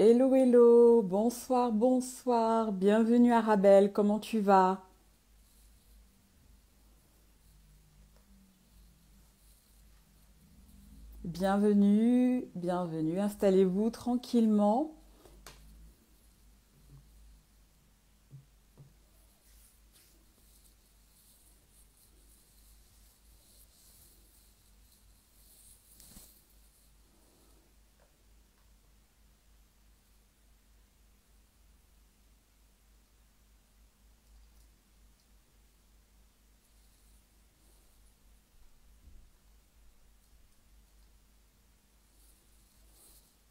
Hello, hello, bonsoir, bonsoir, bienvenue Arabelle, comment tu vas? Bienvenue, bienvenue, installez-vous tranquillement.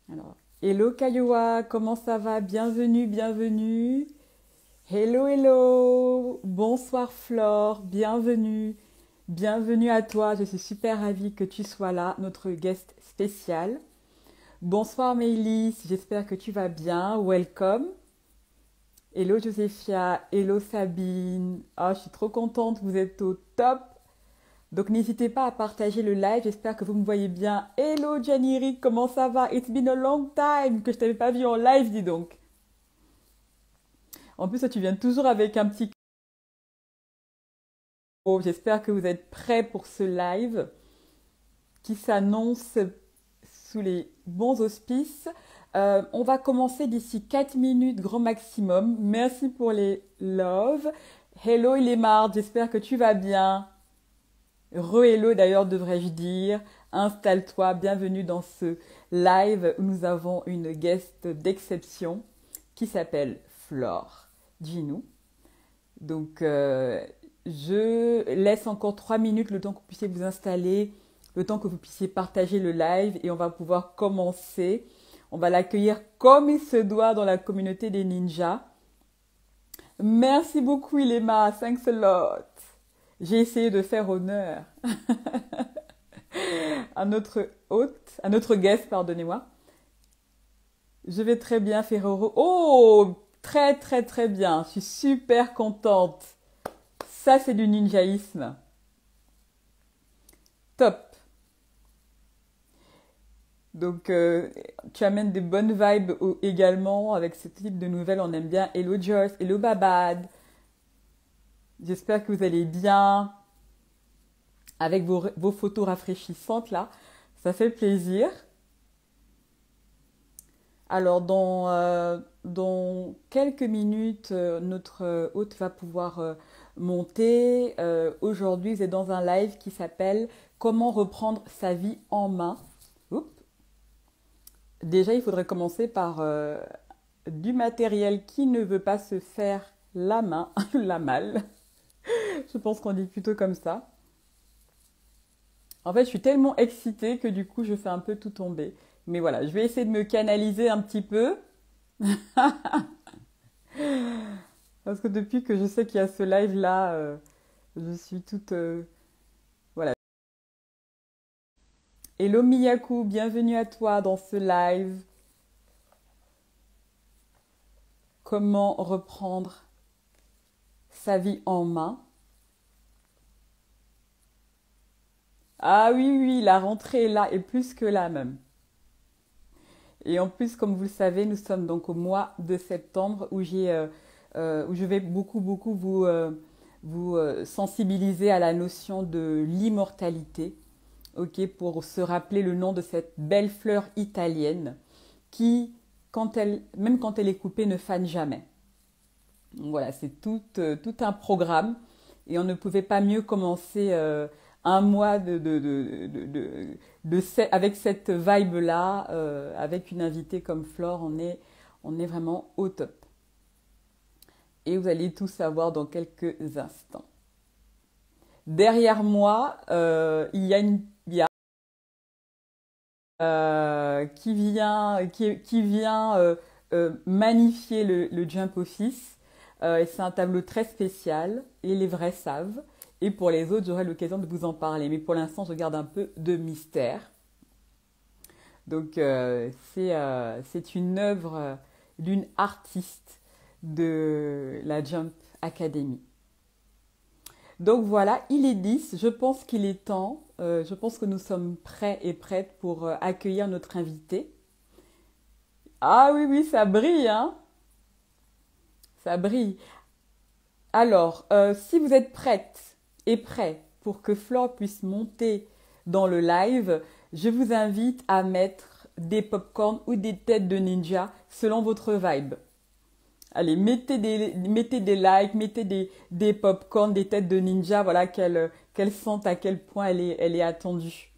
Alors, hello Kayoa, comment ça va? Bienvenue, bienvenue. Hello, hello, bonsoir Flore, bienvenue. Bienvenue à toi, je suis super ravie que tu sois là, notre guest spécial. Bonsoir Maëlys, j'espère que tu vas bien, welcome. Hello Joséphia, hello Sabine. Ah, je suis trop contente, vous êtes au top. Donc n'hésitez pas à partager le live, j'espère que vous me voyez bien. Hello Gianni Rick, comment ça va? It's been a long time que je t'avais pas vu en live, dis donc. En plus, toi, tu viens toujours avec un petit... Oh, j'espère que vous êtes prêts pour ce live qui s'annonce sous les bons auspices. On va commencer d'ici 4 minutes grand maximum. Merci pour les loves. Hello Ilémar, j'espère que tu vas bien. Re-hello d'ailleurs devrais-je dire. Installe-toi, bienvenue dans ce live où nous avons une guest d'exception qui s'appelle Flore Ginou. Donc je laisse encore 3 minutes le temps que vous puissiez vous installer, le temps que vous puissiez partager le live et on va pouvoir commencer. On va l'accueillir comme il se doit dans la communauté des ninjas. Merci beaucoup Ilema, thanks a lot. J'ai essayé de faire honneur à notre hôte, à notre guest, pardonnez-moi. Je vais très bien, Ferrero. Oh, très très très bien. Je suis super contente. Ça, c'est du ninjaïsme. Top. Donc, tu amènes des bonnes vibes également avec ce type de nouvelles. On aime bien. Hello Joyce, hello Babad. J'espère que vous allez bien avec vos photos rafraîchissantes là. Ça fait plaisir. Alors, dans quelques minutes, notre hôte va pouvoir monter. Aujourd'hui, vous êtes dans un live qui s'appelle Comment reprendre sa vie en main. Oups. Déjà, il faudrait commencer par du matériel qui ne veut pas se faire la main, la malle. Je pense qu'on dit plutôt comme ça. En fait, je suis tellement excitée que du coup, je fais un peu tout tomber. Mais voilà, je vais essayer de me canaliser un petit peu. Parce que depuis que je sais qu'il y a ce live-là, je suis toute... voilà. Hello Miyaku, bienvenue à toi dans ce live. Comment reprendre sa vie en main? Ah oui, oui, la rentrée est là et plus que là même. Et en plus, comme vous le savez, nous sommes donc au mois de septembre où je vais beaucoup, beaucoup vous sensibiliser à la notion de l'immortalité, ok, pour se rappeler le nom de cette belle fleur italienne qui, même quand elle est coupée, ne fane jamais. Donc voilà, c'est tout un programme et on ne pouvait pas mieux commencer un mois avec cette vibe-là, avec une invitée comme Flore, on est vraiment au top. Et vous allez tout savoir dans quelques instants. Derrière moi, il y a qui vient magnifier le Jump Office. Et c'est un tableau très spécial et les vrais savent. Et pour les autres, j'aurai l'occasion de vous en parler. Mais pour l'instant, je garde un peu de mystère. Donc, c'est une œuvre d'une artiste de la Jump Academy. Donc voilà, il est 10. Je pense qu'il est temps. Je pense que nous sommes prêts et prêtes pour accueillir notre invité. Ah oui, oui, ça brille, hein? Ça brille. Alors, si vous êtes prête et prêt pour que Flore puisse monter dans le live, je vous invite à mettre des popcorns ou des têtes de ninja selon votre vibe. Allez, mettez des likes, mettez des popcorns, des têtes de ninja, voilà, qu'elle sente à quel point elle est attendue.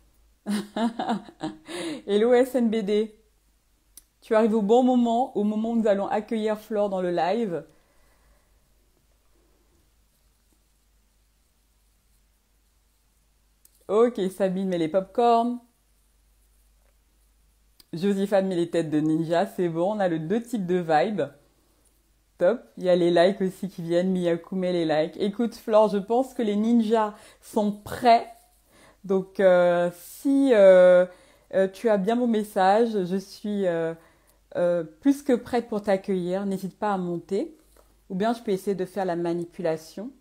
Hello SNBD, tu arrives au moment où nous allons accueillir Flore dans le live. Ok, Sabine met les popcorns. Josépha met les têtes de ninja, c'est bon, on a le deux types de vibes. Top, il y a les likes aussi qui viennent, Miyaku met les likes. Écoute Flore, je pense que les ninjas sont prêts. Donc si tu as bien mon message, je suis plus que prête pour t'accueillir. N'hésite pas à monter. Ou bien je peux essayer de faire la manipulation.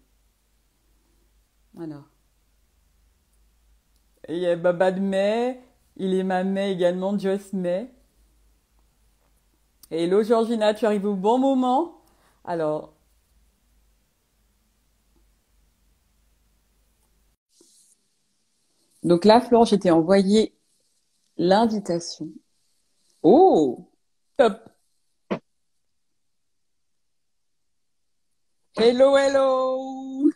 Alors. Et il y a Babad May, il est ma May également, Joyce May. Hello Georgina, tu arrives au bon moment? Alors, donc là, Flore, je t'ai envoyé l'invitation. Oh, top. Hello, hello.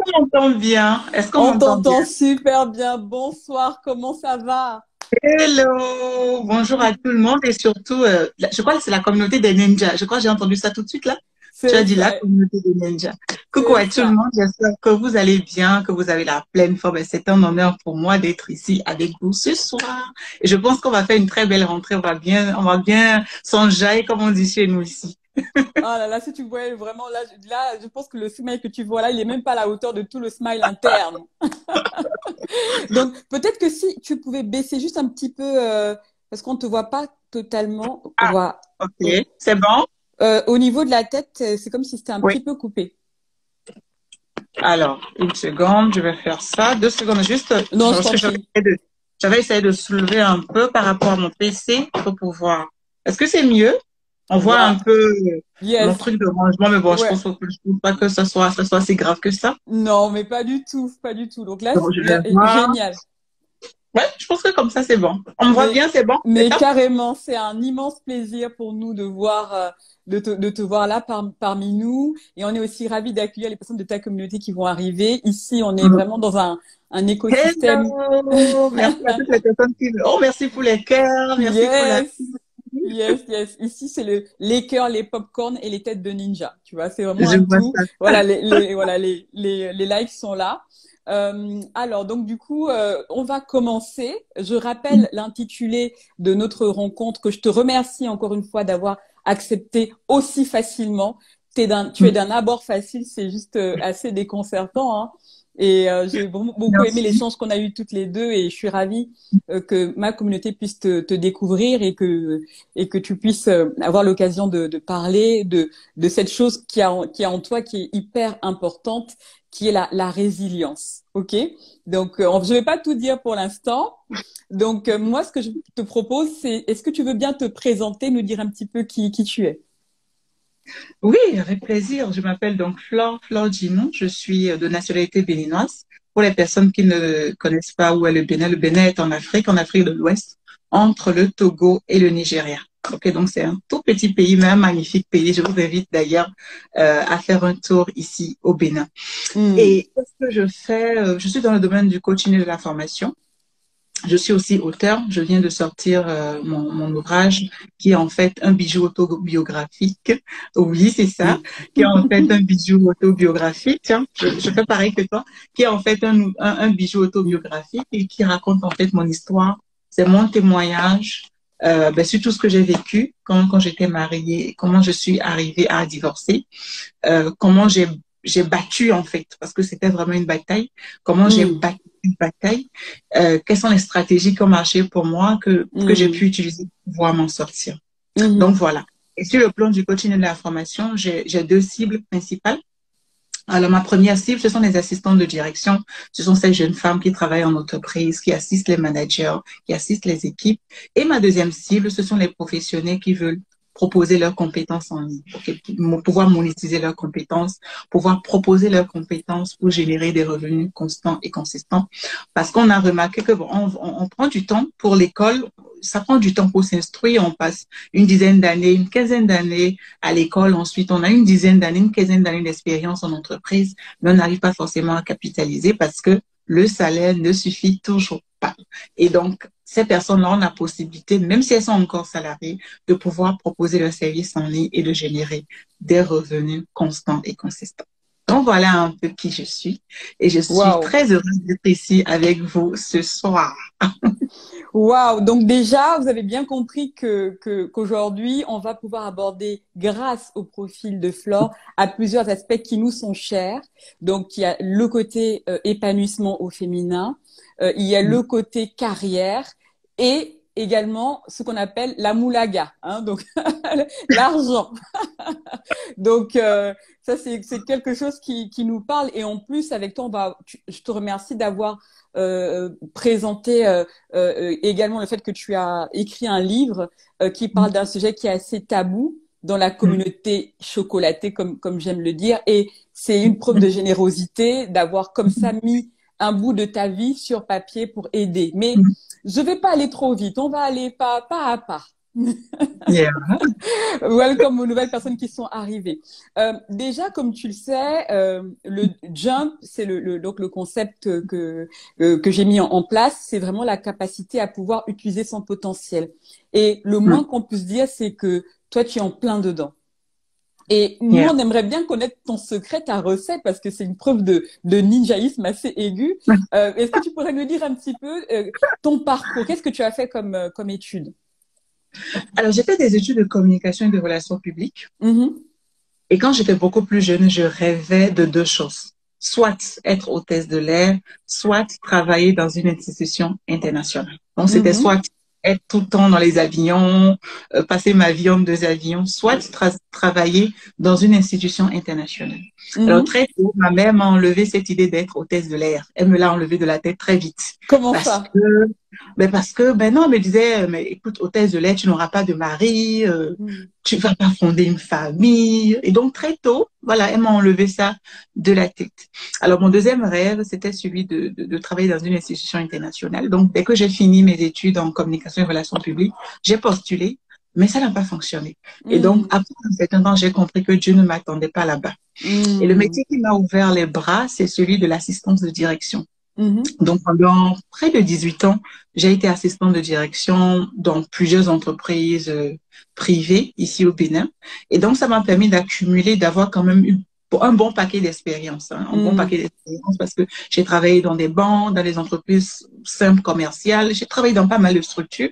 On m'entend bien? Est-ce qu'on On m'entend t'entend bien? super bien. Bonsoir, comment ça va? Hello, bonjour à tout le monde et surtout, je crois que c'est la communauté des ninjas. Je crois que j'ai entendu ça tout de suite là. Tu as C'est dit la ça, communauté des ninjas. Coucou c'est à tout le ça. monde, j'espère que vous allez bien, que vous avez la pleine forme. Et c'est un honneur pour moi d'être ici avec vous ce soir. Et je pense qu'on va faire une très belle rentrée. On va bien s'enjailler comme on dit chez nous ici. Oh là là, si tu voyais vraiment, là, je pense que le smile que tu vois là, il est même pas à la hauteur de tout le smile interne. Donc, peut-être que si tu pouvais baisser juste un petit peu, parce qu'on ne te voit pas totalement, Ah, ok, c'est bon. au niveau de la tête, c'est comme si c'était un Oui. petit peu coupé. Alors, une seconde, je vais faire ça. 2 secondes, juste, Non, je parce t'en que prie. j'avais essayé de soulever un peu par rapport à mon PC pour pouvoir. Est-ce que c'est mieux? On voit un Waouh. peu mon Yes. truc de rangement, mais bon, Ouais. je pense pas que ça soit si grave que ça. Non, mais pas du tout, pas du tout. Donc là, Donc, je vais voir. génial. Ouais, je pense que comme ça, c'est bon. On me voit Mais, bien, c'est bon, c'est mais top. carrément, c'est un immense plaisir pour nous de voir, de te voir là parmi nous. Et on est aussi ravis d'accueillir les personnes de ta communauté qui vont arriver. Ici, on est Mm. vraiment dans un écosystème. Hello! Merci à toutes les personnes qui... Oh, merci pour les cœurs, merci pour la... Yes, yes, yes. Ici, c'est les cœurs, les popcorn et les têtes de ninja. Tu vois, c'est vraiment Je un vois tout. ça. Voilà, voilà, les likes sont là. Alors, donc du coup, on va commencer. Je rappelle l'intitulé de notre rencontre, que je te remercie encore une fois d'avoir accepté aussi facilement. Tu es d'un abord facile, c'est juste assez déconcertant, hein. Et j'ai beaucoup aimé Merci. l'échange qu'on a eu toutes les deux et je suis ravie que ma communauté puisse te découvrir et que tu puisses avoir l'occasion de parler de cette chose qui a en toi qui est hyper importante, qui est la résilience. OK? Donc, je vais pas tout dire pour l'instant. Donc, moi, ce que je te propose, c'est, est-ce que tu veux bien te présenter, nous dire un petit peu qui tu es? Oui, avec plaisir. Je m'appelle donc Flore Gimon. Je suis de nationalité béninoise. Pour les personnes qui ne connaissent pas où est le Bénin est en Afrique de l'Ouest, entre le Togo et le Nigeria. Ok, donc c'est un tout petit pays, mais un magnifique pays. Je vous invite d'ailleurs à faire un tour ici au Bénin. Hmm. Et qu'est-ce que je fais? Je suis dans le domaine du coaching et de la formation. Je suis aussi auteur. Je viens de sortir mon ouvrage qui est en fait un bijou autobiographique. Oui, c'est ça. Qui est en fait un bijou autobiographique. Tiens, je fais pareil que toi. Qui est en fait un bijou autobiographique et qui raconte en fait mon histoire. C'est mon témoignage sur tout ce que j'ai vécu quand j'étais mariée, comment je suis arrivée à divorcer, comment j'ai battu en fait, parce que c'était vraiment une bataille, comment j'ai Hmm. battu une bataille, quelles sont les stratégies qui ont marché pour moi, que j'ai Hmm. pu utiliser pour pouvoir m'en sortir. Donc Mhm. voilà. Et sur le plan du coaching et de la formation, j'ai deux cibles principales. Alors, ma première cible, ce sont les assistantes de direction. Ce sont ces jeunes femmes qui travaillent en entreprise, qui assistent les managers, qui assistent les équipes. Et ma deuxième cible, ce sont les professionnels qui veulent proposer leurs compétences en ligne, pour pouvoir monétiser leurs compétences, pouvoir proposer leurs compétences pour générer des revenus constants et consistants. Parce qu'on a remarqué que bon, on prend du temps pour l'école, ça prend du temps pour s'instruire. On passe une dizaine d'années, une quinzaine d'années à l'école. Ensuite, on a une dizaine d'années, une quinzaine d'années d'expérience en entreprise, mais on n'arrive pas forcément à capitaliser parce que le salaire ne suffit toujours pas. Et donc, ces personnes-là ont la possibilité, même si elles sont encore salariées, de pouvoir proposer leurs services en ligne et de générer des revenus constants et consistants. Donc, voilà un peu qui je suis. Et je suis Waouh! très heureuse d'être ici avec vous ce soir. Waouh! Donc déjà, vous avez bien compris qu'aujourd'hui, on va pouvoir aborder, grâce au profil de Flore, à plusieurs aspects qui nous sont chers. Donc, il y a le côté épanouissement au féminin, il y a le côté carrière et également ce qu'on appelle la moulaga, hein, donc l'argent. Donc ça c'est quelque chose qui nous parle et en plus avec toi je te remercie d'avoir présenté également le fait que tu as écrit un livre qui parle d'un sujet qui est assez tabou dans la communauté chocolatée comme j'aime le dire et c'est une preuve de générosité d'avoir comme ça mis un bout de ta vie sur papier pour aider. Mais je vais pas aller trop vite, on va aller pas à pas. Yeah. Welcome aux nouvelles personnes qui sont arrivées. Déjà, comme tu le sais, le jump, c'est donc le concept que j'ai mis en place, c'est vraiment la capacité à pouvoir utiliser son potentiel. Et le moins qu'on puisse dire, c'est que toi, tu es en plein dedans. Et nous, Yeah. on aimerait bien connaître ton secret, ta recette, parce que c'est une preuve de ninjaïsme assez aigu. Est-ce que tu pourrais nous dire un petit peu ton parcours? Qu'est-ce que tu as fait comme étude? Alors, j'ai fait des études de communication et de relations publiques. Mm-hmm. Et quand j'étais beaucoup plus jeune, je rêvais de deux choses. Soit être hôtesse de l'air, soit travailler dans une institution internationale. Donc, c'était Mm-hmm. soit être tout le temps dans les avions, passer ma vie en deux avions, soit travailler dans une institution internationale. Alors, Mm-hmm. très tôt, ma mère m'a enlevé cette idée d'être hôtesse de l'air. Elle me l'a enlevé de la tête très vite. Comment Parce ça? que ben non, elle me disait, mais écoute, hôtesse de l'air, tu n'auras pas de mari, Mm. tu vas pas fonder une famille. Et donc, très tôt, voilà, elle m'a enlevé ça de la tête. Alors, mon deuxième rêve, c'était celui de travailler dans une institution internationale. Donc, dès que j'ai fini mes études en communication et relations publiques, j'ai postulé, mais ça n'a pas fonctionné. Et donc, Mm. après un certain temps, j'ai compris que Dieu ne m'attendait pas là-bas. Et le Mm. métier qui m'a ouvert les bras, c'est celui de l'assistance de direction. Mhm. Donc, pendant près de 18 ans, j'ai été assistante de direction dans plusieurs entreprises privées ici au Bénin. Et donc, ça m'a permis d'accumuler, d'avoir quand même eu un bon paquet d'expérience, hein, un bon Mm. paquet d'expérience parce que j'ai travaillé dans des banques, dans des entreprises simples commerciales, j'ai travaillé dans pas mal de structures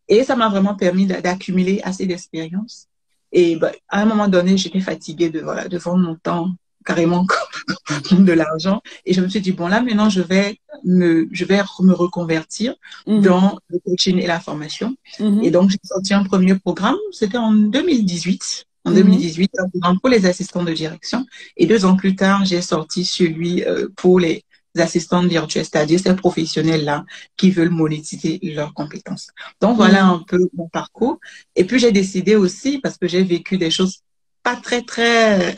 et ça m'a vraiment permis d'accumuler assez d'expérience. Et ben, à un moment donné, j'étais fatiguée de, voilà, de vendre mon temps carrément comme de l'argent. Et je me suis dit, bon, là, maintenant, je vais me reconvertir Mhm. dans le coaching et la formation. Et Mhm. donc, j'ai sorti un premier programme. C'était en 2018. En Mhm. 2018, un programme pour les assistants de direction. Et 2 ans plus tard, j'ai sorti celui pour les assistantes virtuelles, c'est-à-dire ces professionnels-là qui veulent monétiser leurs compétences. Donc, voilà Mhm. un peu mon parcours. Et puis, j'ai décidé aussi, parce que j'ai vécu des choses pas très, très,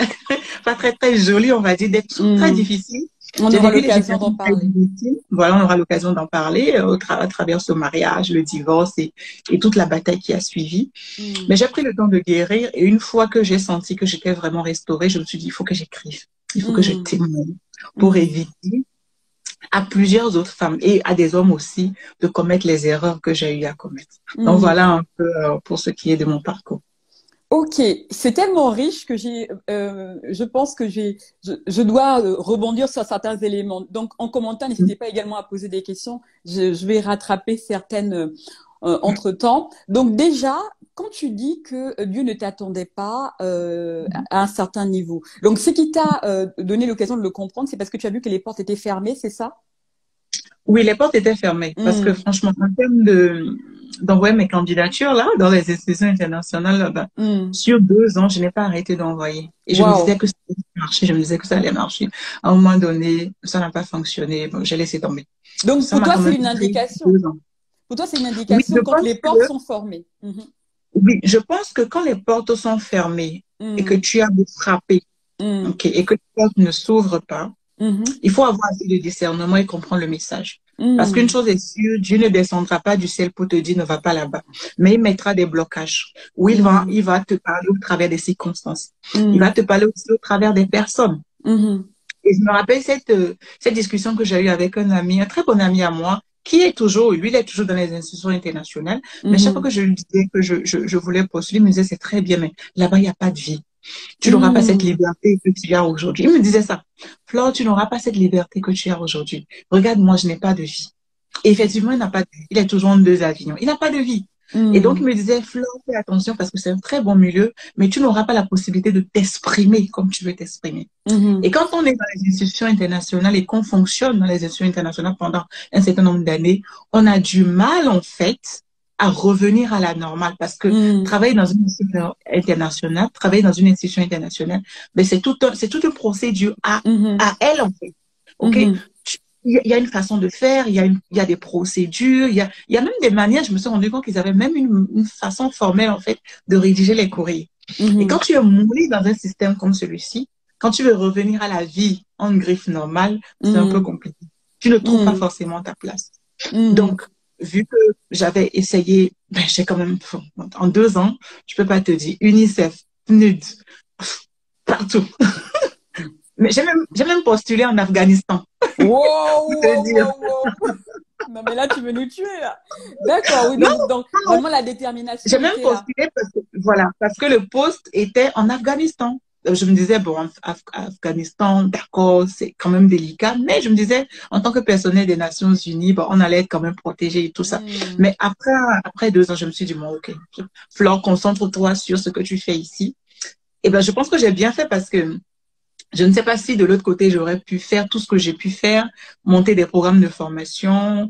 pas très, très jolies, on va dire, des trucs très Mhm. difficiles. On J'ai aura vécu des l'occasion situations d'en très parler. difficiles. Voilà, on aura l'occasion d'en parler à travers ce mariage, le divorce et toute la bataille qui a suivi. Mhm. Mais j'ai pris le temps de guérir et une fois que j'ai senti que j'étais vraiment restaurée, je me suis dit, il faut que j'écrive. Il faut que je Mhm. témoigne pour Mhm. éviter à plusieurs autres femmes et à des hommes aussi de commettre les erreurs que j'ai eu à commettre. Donc Mhm. voilà un peu pour ce qui est de mon parcours. Ok, c'est tellement riche que je pense que je dois rebondir sur certains éléments. Donc, en commentaire, n'hésitez pas également à poser des questions. Je vais rattraper certaines entre-temps. Donc, déjà, quand tu dis que Dieu ne t'attendait pas à un certain niveau, donc ce qui t'a donné l'occasion de le comprendre, c'est parce que tu as vu que les portes étaient fermées, c'est ça? Oui, les portes étaient fermées parce que Hmm. franchement, d'envoyer mes candidatures là dans les institutions internationales là-bas. Sur 2 ans, je n'ai pas arrêté d'envoyer. Et je me disais Wow. que ça allait marcher, je me disais que ça allait marcher. À un moment donné, ça n'a pas fonctionné. Bon, j'ai laissé tomber. Donc, Ça pour m'a toi, quand c'est même une pris indication. 2 ans. Pour toi, c'est une Oui, je indication quand pense les que portes sont formées. oui, je pense que quand les portes sont fermées et que Mm, tu as de frapper, mm, ok, et que les portes ne s'ouvrent pas, mhm, il faut avoir assez de discernement et comprendre le message. Parce qu'une mm, chose est sûre, Dieu ne descendra pas du ciel pour te dire ne va pas là-bas, mais il mettra des blocages où mm, il va te parler au travers des circonstances. Il va mm, te parler aussi au travers des personnes. mhm, Et je me rappelle cette discussion que j'ai eue avec un ami, un très bon ami à moi, qui est toujours, lui, il est toujours dans les institutions internationales, mais chaque fois mhm, que je lui disais que je voulais postuler, il me disait c'est très bien, mais là-bas, il n'y a pas de vie. Tu n'auras pas cette mm, liberté que tu as aujourd'hui. Il me disait ça. Flore, tu n'auras pas cette liberté que tu as aujourd'hui. Regarde, moi, je n'ai pas de vie. Et effectivement, il n'a pas de vie. Il est toujours en 2 avions. Il n'a pas de vie. Et donc, il mm, me disait, Flore, fais attention parce que c'est un très bon milieu, mais tu n'auras pas la possibilité de t'exprimer comme tu veux t'exprimer. Et mhm, quand on est dans les institutions internationales et qu'on fonctionne dans les institutions internationales pendant un certain nombre d'années, on a du mal, en fait, à revenir à la normale parce que mm, travailler dans une institution internationale, travailler dans une institution internationale, mais c'est toute une procédure mhm, à elle, en fait. OK? mhm, Il y a une façon de faire, il y a des procédures, il y a même des manières, je me suis rendu compte qu'ils avaient même une façon formelle, en fait, de rédiger les courriers. Et quand mhm, tu es moulé dans un système comme celui-ci, quand tu veux revenir à la vie en griffe normale, c'est un peu mhm, compliqué. Tu ne trouves pas mhm, forcément ta place. mhm. Donc, vu que j'avais essayé, ben, j'ai quand même, en 2 ans, je peux pas te dire, UNICEF, PNUD, partout. Mais j'ai même postulé en Afghanistan, Wow, pour te wow, dire. wow, wow. Non, mais là, tu veux nous tuer, là. D'accord, oui, Non, donc non, vraiment, la détermination j'ai même était là. postulé parce que, voilà, parce que le poste était en Afghanistan. Je me disais, bon, Afghanistan, d'accord, c'est quand même délicat, mais je me disais, en tant que personnel des Nations Unies, bon, on allait être quand même protégé et tout ça. Mm, Mais après 2 ans, je me suis dit, bon, ok, Flore, concentre-toi sur ce que tu fais ici. Et ben, je pense que j'ai bien fait parce que je ne sais pas si de l'autre côté, j'aurais pu faire tout ce que j'ai pu faire, monter des programmes de formation,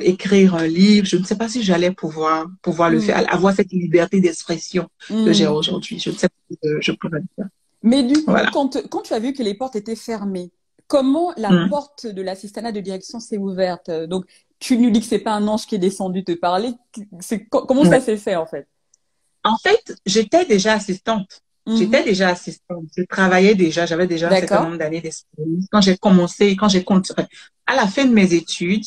écrire un livre. Je ne sais pas si j'allais pouvoir le faire, mm, avoir cette liberté d'expression que j'ai mm. aujourd'hui. Je ne sais pas si je pourrais le faire. Mais du coup, Voilà. quand tu as vu que les portes étaient fermées, comment la Mm. porte de l'assistanat de direction s'est ouverte? Donc, tu nous dis que c'est pas un ange qui est descendu te parler. Comment ça Ouais. s'est fait, en fait? En fait, j'étais déjà assistante. J'étais Mhm. déjà assistante. Je travaillais déjà, j'avais déjà un certain D'accord. nombre d'années d'expérience. Quand j'ai commencé, à la fin de mes études,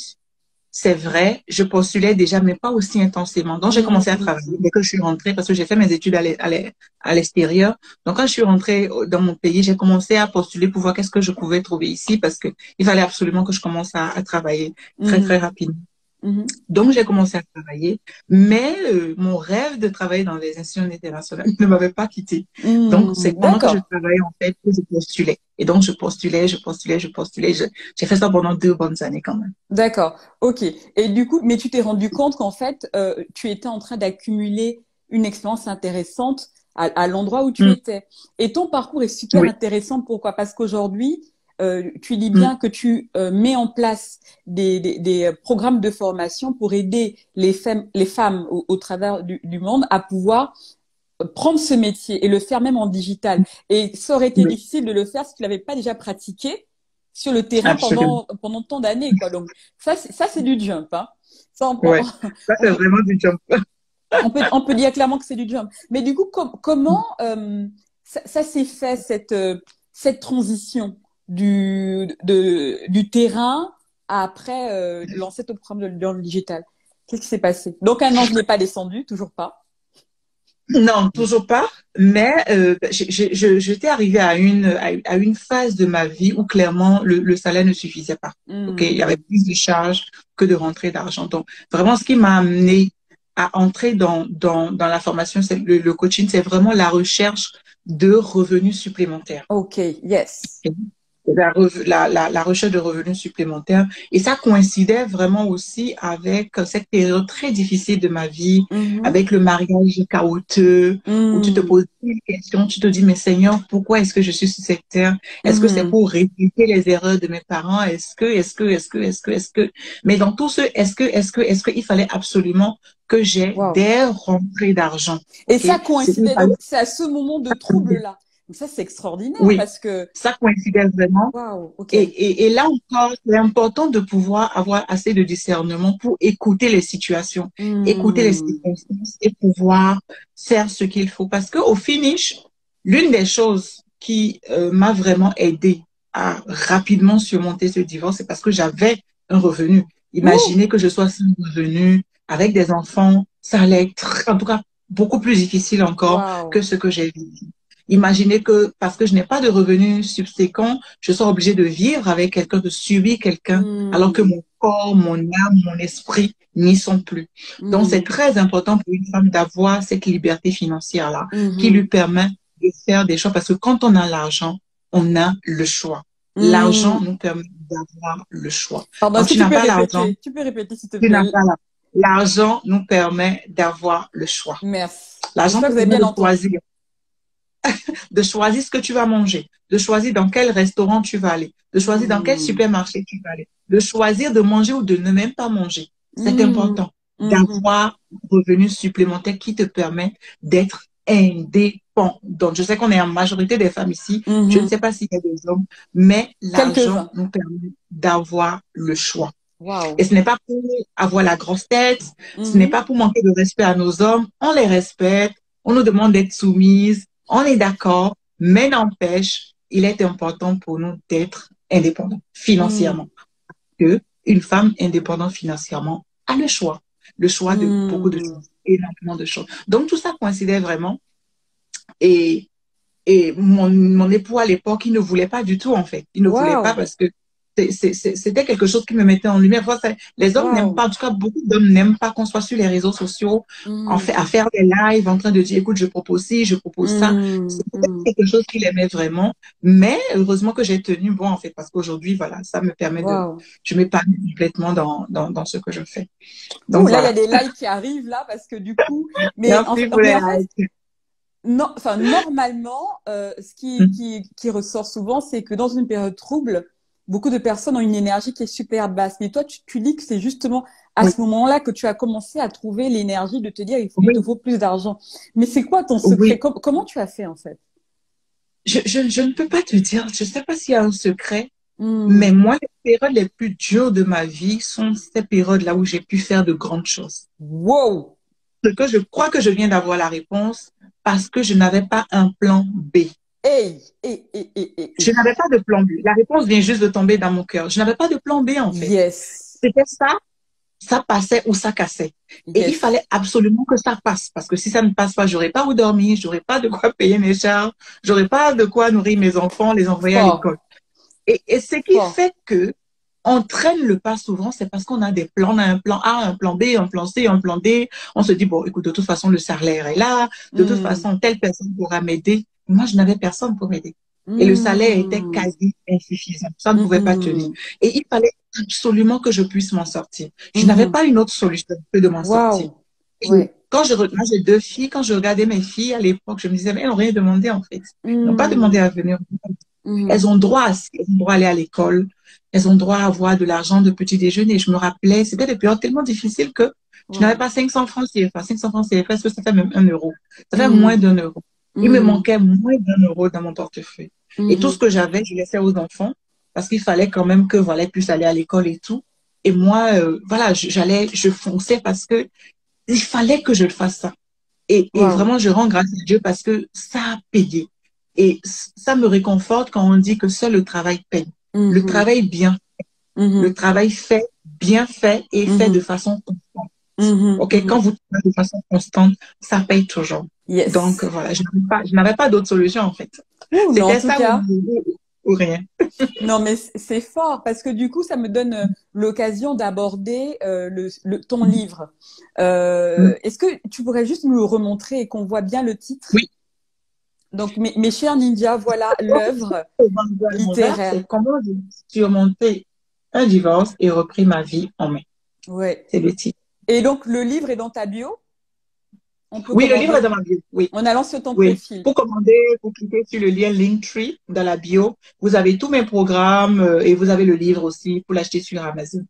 c'est vrai, je postulais déjà, mais pas aussi intensément. Donc, j'ai commencé à Mhm. travailler dès que je suis rentrée, parce que j'ai fait mes études à l'extérieur. Donc, quand je suis rentrée dans mon pays, j'ai commencé à postuler pour voir qu'est-ce que je pouvais trouver ici, parce que il fallait absolument que je commence à travailler très, très Mhm. rapidement. Mhm. Donc, j'ai commencé à travailler, mais mon rêve de travailler dans les institutions internationales ne m'avait pas quitté. Donc, c'est Mhm. pendant que je D'accord. travaillais, en fait, que je postulais. Et donc, je postulais, je postulais, je postulais. J'ai fait ça pendant 2 bonnes années quand même. D'accord. OK. Et du coup, mais tu t'es rendu compte qu'en fait, tu étais en train d'accumuler une expérience intéressante à l'endroit où tu Mm. étais. Et ton parcours est super Oui. intéressant. Pourquoi? Parce qu'aujourd'hui, tu dis Mm. bien que tu mets en place des programmes de formation pour aider les femmes au travers du monde à pouvoir prendre ce métier et le faire même en digital. Et ça aurait été Oui. difficile de le faire si tu l'avais pas déjà pratiqué sur le terrain Absolument. pendant tant d'années, quoi. Donc, ça, c'est du jump, hein. Ça, Ouais. Ça, on c'est peut, vraiment du jump. on peut dire clairement que c'est du jump. Mais du coup, comment ça s'est fait, cette transition du terrain à après lancer ton programme dans le digital? Qu'est-ce qui s'est passé? Donc, un ange n'est pas descendu, toujours pas. Non, toujours pas. Mais j'étais arrivée à une phase de ma vie où clairement le salaire ne suffisait pas. Ok, il y avait Hmm. plus de charges que de rentrée d'argent. Donc vraiment, ce qui m'a amené à entrer dans la formation, c'est le coaching, c'est vraiment la recherche de revenus supplémentaires. Ok, yes. la recherche de revenus supplémentaires. Et ça coïncidait vraiment aussi avec cette période très difficile de ma vie, Mhm. avec le mariage chaotique, où tu te Mhm. poses une question, tu te dis, mais Seigneur, pourquoi est-ce que je suis sur cette terre? Est-ce que c'est Mhm. pour répéter les erreurs de mes parents? Est-ce que, mais dans tout ce, est-ce que, il fallait absolument que j'ai Wow. des rentrées d'argent. Et OK? ça Il coïncidait, fallait, donc c'est à ce moment de trouble-là. Donc ça, c'est extraordinaire oui, parce que, ça coïncidait vraiment. waouh, ok. Et là encore, c'est important de pouvoir avoir assez de discernement pour écouter les situations, écouter les Hmm. circonstances et pouvoir faire ce qu'il faut. Parce que au finish, l'une des choses qui m'a vraiment aidé à rapidement surmonter ce divorce, c'est parce que j'avais un revenu. Ouh, Imaginez que je sois sans revenu, avec des enfants, ça allait être, en tout cas, beaucoup plus difficile encore waouh. que ce que j'ai vécu. Imaginez que parce que je n'ai pas de revenus subséquents, je sois obligée de vivre avec quelqu'un, de subir quelqu'un, alors que Hmm. mon corps, mon âme, mon esprit n'y sont plus. Donc, c'est Hmm. très important pour une femme d'avoir cette liberté financière-là qui lui Mhm. permet de faire des choix parce que quand on a l'argent, on a le choix. L'argent Hmm. nous permet d'avoir le choix. Pardon, Quand est-ce que tu tu n'as peux pas l'argent, répéter? Tu peux répéter, s'il te tu n'as plaît? pas l'argent nous permet d'avoir le choix. Merci. L'argent J'espère te que vous avez permet bien de entendu. choisir ce que tu vas manger, de choisir dans quel restaurant tu vas aller, de choisir dans quel Hmm. supermarché tu vas aller, de choisir de manger ou de ne même pas manger. C'est Hmm. important Mhm. d'avoir un revenu supplémentaire qui te permet d'être indépendant. Donc, je sais qu'on est en majorité des femmes ici. Je ne Mhm. sais pas s'il y a des hommes, mais l'argent Quelques-uns. nous permet d'avoir le choix. Et Waouh. ce n'est pas pour avoir la grosse tête, ce n'est Mhm. pas pour manquer de respect à nos hommes. On les respecte, on nous demande d'être soumises, on est d'accord, mais n'empêche, il est important pour nous d'être indépendants Hmm. financièrement. Que une femme indépendante financièrement a le choix de beaucoup de Hmm. choses, énormément de choses. Donc tout ça coïncidait vraiment. Et, et mon époux à l'époque, il ne voulait pas du tout en fait. Il ne voulait pas Waouh. parce que c'était quelque chose qui me mettait en lumière. Enfin, les hommes n'aiment Waouh. pas, en tout cas, beaucoup d'hommes n'aiment pas qu'on soit sur les réseaux sociaux, en fait, Hmm. à faire des lives, en train de dire, écoute, je propose ci, je propose ça. Hmm. C'était Hmm. quelque chose qu'il aimait vraiment. Mais heureusement que j'ai tenu bon, en fait, parce qu'aujourd'hui, voilà, ça me permet Waouh. je m'épanouis complètement dans ce que je fais. Ouh, Donc là, il y a voilà. des likes qui arrivent là parce que du coup, Merci pour les mais en fait, likes. non, enfin, normalement, ce qui ressort souvent, c'est que dans une période trouble, beaucoup de personnes ont une énergie qui est super basse. Mais toi, tu dis que c'est justement à Oui, ce moment-là que tu as commencé à trouver l'énergie de te dire, il te oui, faut plus d'argent. Mais c'est quoi ton secret? oui. Comment tu as fait en fait? Je ne peux pas te dire, je ne sais pas s'il y a un secret, mais Hmm. moi, les périodes les plus dures de ma vie sont ces périodes-là où j'ai pu faire de grandes choses. Wow! Ce que je crois que je viens d'avoir la réponse parce que je n'avais pas un plan B. Hey! Hey, hey, hey, hey, hey. Je n'avais pas de plan B. La réponse vient juste de tomber dans mon cœur. Je n'avais pas de plan B, en fait. Yes! C'était ça passait ou ça cassait. Et il Yes! fallait absolument que ça passe, parce que si ça ne passe pas, j'aurais pas où dormir, j'aurais pas de quoi payer mes charges, j'aurais pas de quoi nourrir mes enfants, les envoyer à Fort! l'école. Et ce qui Fort! fait que on traîne le pas souvent, c'est parce qu'on a des plans, on a un plan A, un plan B, un plan C, un plan D. On se dit, bon, écoute, de toute façon, le salaire est là, de toute Hmm. façon, telle personne pourra m'aider. Moi, je n'avais personne pour m'aider. Et le salaire était Hmm. quasi insuffisant. Ça ne pouvait pas tenir. Hmm. Et il fallait absolument que je puisse m'en sortir. Je n'avais Mhm. pas une autre solution que de m'en sortir. Waouh! Et Ouais. moi, j'ai deux filles. Quand je regardais mes filles à l'époque, je me disais, mais elles n'ont rien demandé, en fait. Elles n'ont pas demandé Hmm. à venir. Mhm. Elles ont droit à aller à l'école. Elles ont droit à avoir de l'argent de petit déjeuner. Je me rappelais, c'était des périodes tellement difficiles que je n'avais Waouh! pas 500 francs CFA. 500 francs CFA, est-ce que ça fait même 1 euro? Ça fait moins Mhm. d'1 euro. Il me Mhm. manquait moins d'1 euro dans mon portefeuille. Et tout ce Mhm. que j'avais, je laissais aux enfants parce qu'il fallait quand même que, voilà, ils puissent aller à l'école et tout. Et moi, voilà, je fonçais parce que il fallait que je le fasse ça. Et Waouh! vraiment, je rends grâce à Dieu parce que ça a payé. Et ça me réconforte quand on dit que seul le travail paye. Le Mhm. travail bien, le Mhm. travail bien fait et fait de Mhm. façon constante. Mhm. OK, Mhm. quand vous travaillez de façon constante, ça paye toujours. Donc Yes. voilà, je n'avais pas d'autre solution en fait. Ouh, mais en C'était tout ça cas, ou rien. non, mais c'est fort parce que du coup, ça me donne l'occasion d'aborder ton livre. Mm. Est-ce que tu pourrais juste nous le remontrer et qu'on voit bien le titre? Oui, Donc, mes chers ninjas, voilà l'œuvre littéraire. C'est comment j'ai surmonté un divorce et repris ma vie en main. Ouais. C'est le titre. Et donc, le livre est dans ta bio? On peut Oui, le livre est commander dans ma bio. Oui. en allant sur ton Oui. profil. Pour commander, vous cliquez sur le lien Linktree dans la bio. Vous avez tous mes programmes et vous avez le livre aussi pour l'acheter sur Amazon.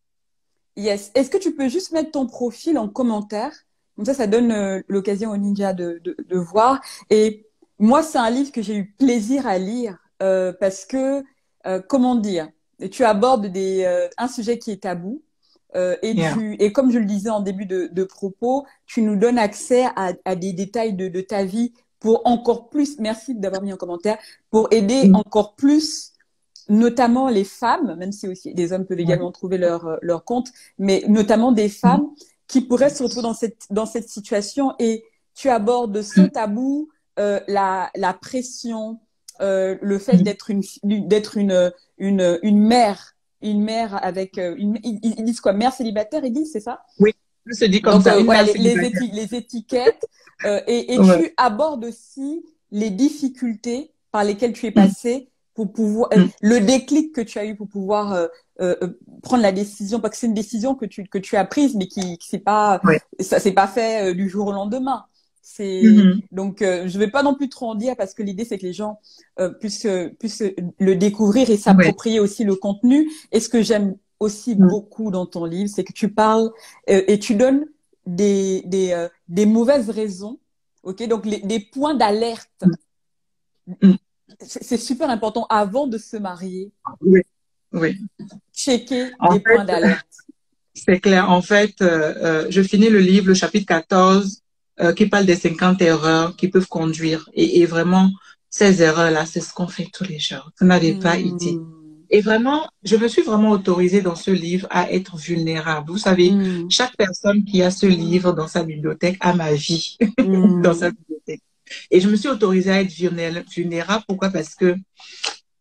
Yes. Est-ce que tu peux juste mettre ton profil en commentaire? Comme ça donne l'occasion aux ninjas de voir. Et moi, c'est un livre que j'ai eu plaisir à lire parce que, comment dire, tu abordes un sujet qui est tabou. Yeah. Et comme je le disais en début de propos, tu nous donnes accès à des détails de ta vie pour encore plus, merci d'avoir mis en commentaire, pour aider encore plus, notamment les femmes, même si aussi les hommes peuvent également trouver leur compte, mais notamment des femmes qui pourraient se retrouver dans cette situation. Et tu abordes ce tabou, la pression, le fait d'être une mère. Une mère avec ils disent quoi, mère célibataire, ils disent, c'est ça? Oui, se dit comme donc ça. voilà, les étiquettes et tu abordes aussi les difficultés par lesquelles tu es passé pour pouvoir le déclic que tu as eu pour pouvoir prendre la décision, parce que c'est une décision que tu as prise mais qui c'est pas ça s'est pas fait du jour au lendemain. Donc je vais pas non plus trop en dire parce que l'idée c'est que les gens puissent le découvrir et s'approprier aussi le contenu. Et ce que j'aime aussi beaucoup dans ton livre, c'est que tu parles et tu donnes des mauvaises raisons, ok, donc des points d'alerte. C'est super important avant de se marier. Oui. Checker des points d'alerte. C'est clair. En fait, je finis le livre, le chapitre 14. Qui parle des 50 erreurs qui peuvent conduire. Et vraiment, ces erreurs-là, c'est ce qu'on fait tous les jours. Vous n'avez pas idée. Et vraiment, je me suis vraiment autorisée dans ce livre à être vulnérable. Vous savez, chaque personne qui a ce livre dans sa bibliothèque a ma vie dans sa bibliothèque. Et je me suis autorisée à être vulnérable. Pourquoi? Parce que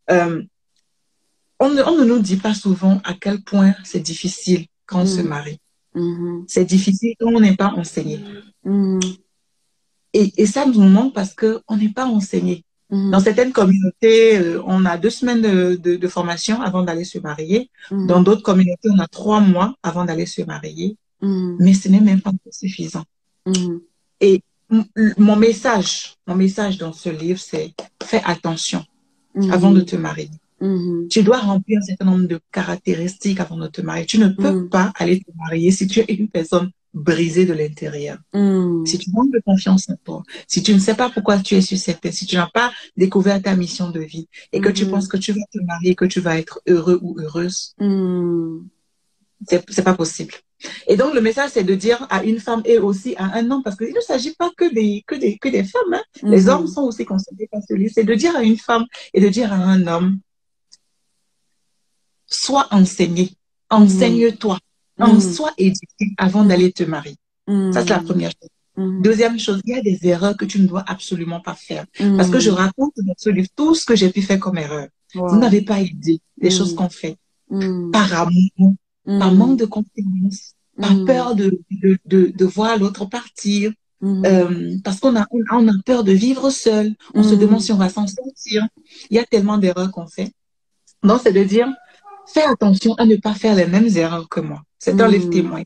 on ne nous dit pas souvent à quel point c'est difficile quand on se marie. C'est difficile quand on n'est pas enseigné. Et ça nous manque parce qu'on n'est pas enseigné. Dans certaines communautés, on a 2 semaines de formation avant d'aller se marier. Dans d'autres communautés, on a 3 mois avant d'aller se marier. Mais ce n'est même pas suffisant. Et mon message dans ce livre, c'est fais attention avant de te marier. Tu dois remplir un certain nombre de caractéristiques avant de te marier. Tu ne peux pas aller te marier si tu es une personne brisée de l'intérieur. Si tu manques de confiance en toi, si tu ne sais pas pourquoi tu es sur cette terre, si tu n'as pas découvert ta mission de vie et que tu penses que tu vas te marier, que tu vas être heureux ou heureuse, c'est pas possible. Et donc, le message, c'est de dire à une femme et aussi à un homme, parce qu'il ne s'agit pas que des femmes, hein. Les hommes sont aussi concernés par ce livre. C'est de dire à une femme et de dire à un homme, sois enseigné, enseigne-toi, sois éduqué avant d'aller te marier. Ça, c'est la première chose. Deuxième chose, il y a des erreurs que tu ne dois absolument pas faire. Parce que je raconte dans ce livre tout ce que j'ai pu faire comme erreur. Vous n'avez pas idée des choses qu'on fait par amour, par manque de confiance, par peur de voir l'autre partir, parce qu'on a peur de vivre seul. On se demande si on va s'en sortir. Il y a tellement d'erreurs qu'on fait. Donc, c'est de dire, fais attention à ne pas faire les mêmes erreurs que moi. C'est un livre témoin.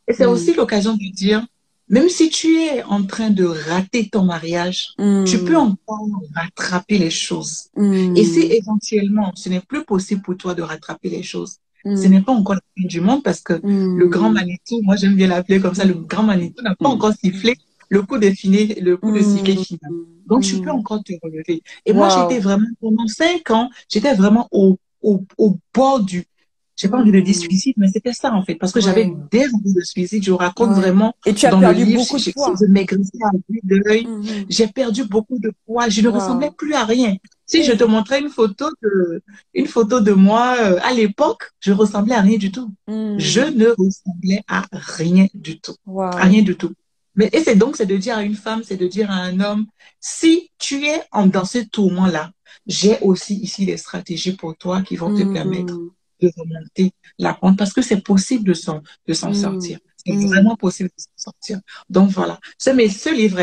Et c'est aussi l'occasion de dire, même si tu es en train de rater ton mariage, tu peux encore rattraper les choses. Et si éventuellement, ce n'est plus possible pour toi de rattraper les choses, ce n'est pas encore la fin du monde parce que le grand Manitou, moi j'aime bien l'appeler comme ça, le grand Manitou n'a pas encore sifflé le coup de sifflet final. Donc tu peux encore te relever. Et moi j'étais vraiment, pendant 5 ans, j'étais vraiment au bord du, j'ai pas envie de dire suicide, mais c'était ça en fait, parce que j'avais des envies de suicide. Je raconte vraiment et tu as dans perdu le livre, beaucoup de poids. Je maigrissais à vue d'œil. J'ai perdu beaucoup de poids. Je ne ressemblais plus à rien. Si je te montrais une photo de moi à l'époque, je ressemblais à rien du tout. Je ne ressemblais à rien du tout. À rien du tout. Mais et c'est de dire à une femme, c'est de dire à un homme, si tu es dans ce tourment-là, j'ai aussi ici des stratégies pour toi qui vont te permettre de remonter la pente parce que c'est possible de s'en sortir. C'est vraiment possible de s'en sortir. Donc voilà. Ce livre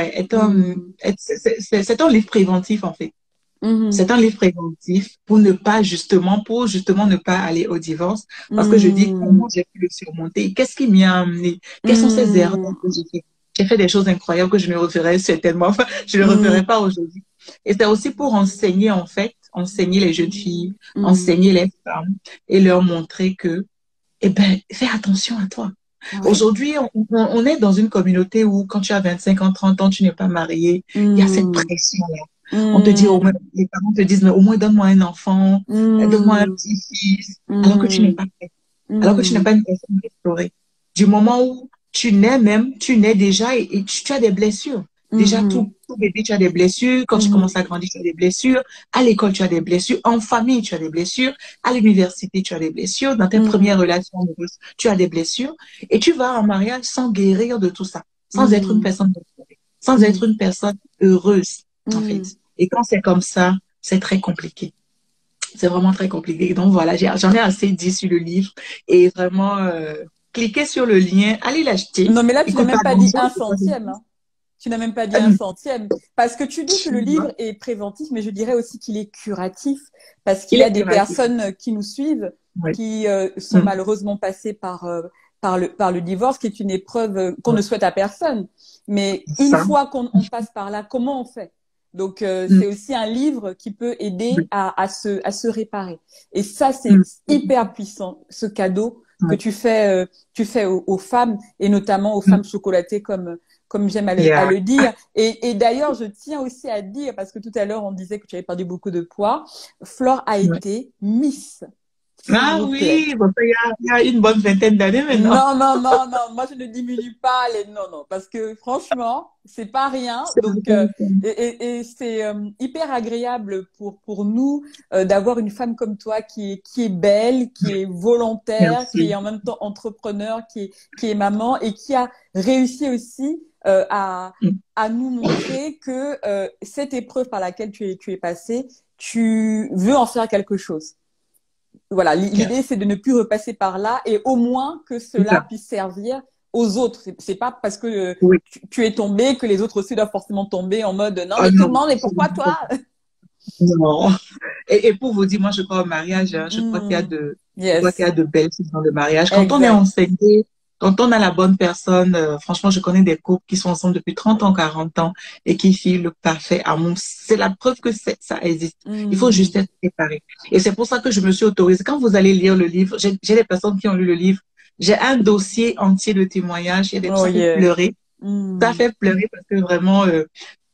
c'est un livre préventif en fait. C'est un livre préventif pour justement ne pas aller au divorce. Parce que je dis comment j'ai pu le surmonter. Qu'est-ce qui m'y a amené? Quelles sont ces erreurs que j'ai fait? J'ai fait des choses incroyables que je ne referai certainement, enfin, je ne referai pas aujourd'hui. Et c'est aussi pour enseigner, en fait, enseigner les jeunes filles, enseigner les femmes et leur montrer que, eh ben, fais attention à toi. Ouais. Aujourd'hui, on est dans une communauté où quand tu as 25 ans, 30 ans, tu n'es pas marié, il y a cette pression-là. On te dit, les parents te disent, mais au moins donne-moi un enfant, donne-moi un petit-fils, alors que tu n'es pas prêt, alors que tu n'es pas une personne restaurée. Du moment où tu nais déjà et tu as des blessures. Déjà, tout bébé, tu as des blessures. Quand tu commences à grandir, tu as des blessures. À l'école, tu as des blessures. En famille, tu as des blessures. À l'université, tu as des blessures. Dans tes premières relations amoureuses, tu as des blessures. Et tu vas en mariage sans guérir de tout ça, sans être une personne restaurée, sans être une personne heureuse, en fait. Et quand c'est comme ça, c'est très compliqué. C'est vraiment très compliqué. Donc voilà, j'en ai assez dit sur le livre. Et vraiment, cliquez sur le lien, allez l'acheter. Non, mais là, tu n'as même pas dit un centième. Hein. Tu n'as même pas dit un centième. Parce que tu dis que le livre est préventif, mais je dirais aussi qu'il est curatif. Parce qu'il y a des personnes qui nous suivent, qui sont malheureusement passées par le divorce, qui est une épreuve qu'on ne souhaite à personne. Mais une fois qu'on passe par là, comment on fait? Donc, c'est aussi un livre qui peut aider à se réparer. Et ça, c'est hyper puissant, ce cadeau que tu fais aux femmes, et notamment aux femmes chocolatées, comme j'aime à le dire. Et d'ailleurs, je tiens aussi à dire, parce que tout à l'heure, on disait que tu avais perdu beaucoup de poids, Flore a été Miss. Ah oui, bon, il y a une bonne vingtaine d'années maintenant. Non, moi je ne diminue pas non, parce que franchement, c'est pas rien. Donc, et c'est hyper agréable pour nous d'avoir une femme comme toi qui est belle, qui est volontaire, qui est en même temps entrepreneur, qui est maman et qui a réussi aussi à nous montrer que cette épreuve par laquelle tu es passée, tu veux en faire quelque chose. Voilà, l'idée c'est de ne plus repasser par là et au moins que cela puisse servir aux autres. C'est pas parce que tu es tombé que les autres aussi doivent forcément tomber en mode non mais tout le monde, mais pourquoi toi? Non. Et pour vous dire, moi je crois au mariage, hein, je crois qu'il y a de belles choses dans le mariage. Quand on est enseigné, quand on a la bonne personne, franchement, je connais des couples qui sont ensemble depuis 30 ans, 40 ans et qui vivent le parfait amour. C'est la preuve que ça existe. Il faut juste être préparé. Et c'est pour ça que je me suis autorisée. Quand vous allez lire le livre, j'ai des personnes qui ont lu le livre. J'ai un dossier entier de témoignages. Il y a des gens qui ont pleuré. Ça fait pleurer parce que vraiment,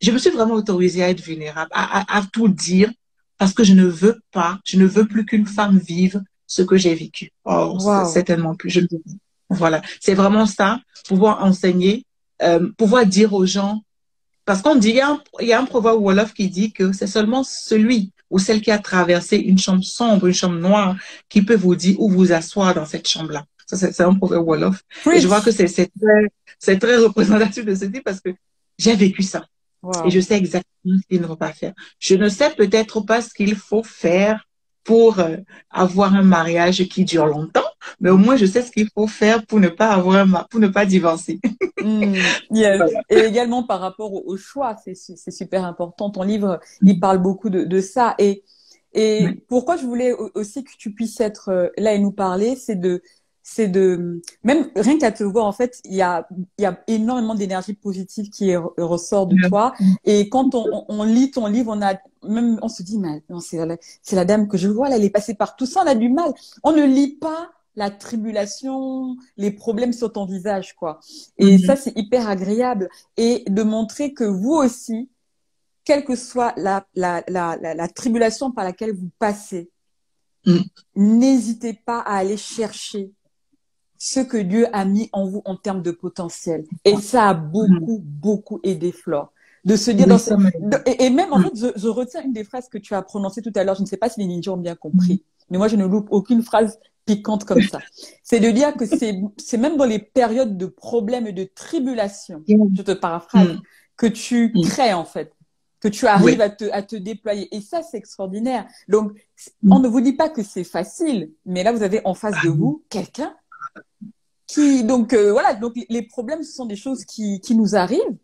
je me suis vraiment autorisée à être vulnérable, à tout dire parce que je ne veux plus qu'une femme vive ce que j'ai vécu. Oh, c'est tellement plus, je ne veux plus. Voilà, c'est vraiment ça, pouvoir enseigner, pouvoir dire aux gens, parce qu'on dit, il y a un proverbe Wolof qui dit que c'est seulement celui ou celle qui a traversé une chambre sombre, une chambre noire, qui peut vous dire où vous asseoir dans cette chambre-là. Ça, c'est un proverbe Wolof. Et je vois que c'est très représentatif de ce type parce que j'ai vécu ça. Et je sais exactement ce qu'il ne faut pas faire. Je ne sais peut-être pas ce qu'il faut faire pour avoir un mariage qui dure longtemps, mais au moins je sais ce qu'il faut faire pour ne pas divorcer. Voilà. Et également par rapport au choix, c'est super important. Ton livre, il parle beaucoup de ça. Et pourquoi je voulais aussi que tu puisses être là et nous parler, c'est de même rien qu'à te voir, en fait, il y a énormément d'énergie positive qui ressort de toi. Et quand on lit ton livre, on se dit, mais non, c'est la dame que je vois, là, elle est passée par tout ça, on a du mal. On ne lit pas la tribulation, les problèmes sur ton visage, quoi. Et ça, c'est hyper agréable. Et de montrer que vous aussi, quelle que soit la tribulation par laquelle vous passez, n'hésitez pas à aller chercher ce que Dieu a mis en vous en termes de potentiel. Et ça a beaucoup aidé Flore. De se dire et même, en fait, je retiens une des phrases que tu as prononcées tout à l'heure. Je ne sais pas si les ninjas ont bien compris, mais moi, je ne loupe aucune phrase piquante comme ça. C'est de dire que c'est même dans les périodes de problèmes et de tribulations, je te paraphrase, que tu crées, en fait, que tu arrives à te déployer. Et ça, c'est extraordinaire. Donc, on ne vous dit pas que c'est facile, mais là, vous avez en face de vous quelqu'un Voilà, donc les problèmes, ce sont des choses qui nous arrivent,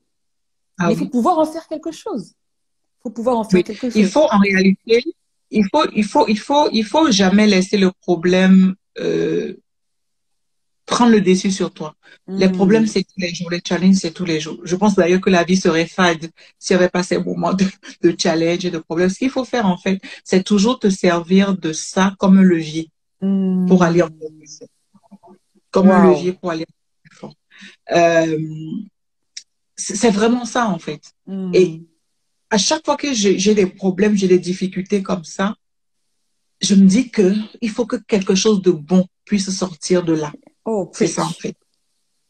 Ah mais il faut oui. pouvoir en faire quelque chose. Il faut pouvoir en faire Oui. quelque Il chose. faut en réalité, il faut jamais laisser le problème prendre le dessus sur toi. Les problèmes, Hmm. c'est tous les jours. Les challenges, c'est tous les jours. Je pense d'ailleurs que la vie serait fade s'il n'y avait pas ces moments de challenge et de problèmes. Ce qu'il faut faire, en fait, c'est toujours te servir de ça comme un levier pour aller Hmm. encore plus fort. Comme un Waouh. levier pour aller encore plus fort. Euh, c'est vraiment ça, en fait. Et Hmm. à chaque fois que j'ai des problèmes, j'ai des difficultés comme ça, je me dis que il faut que quelque chose de bon puisse sortir de là. Oh, C'est ça, en preach. fait.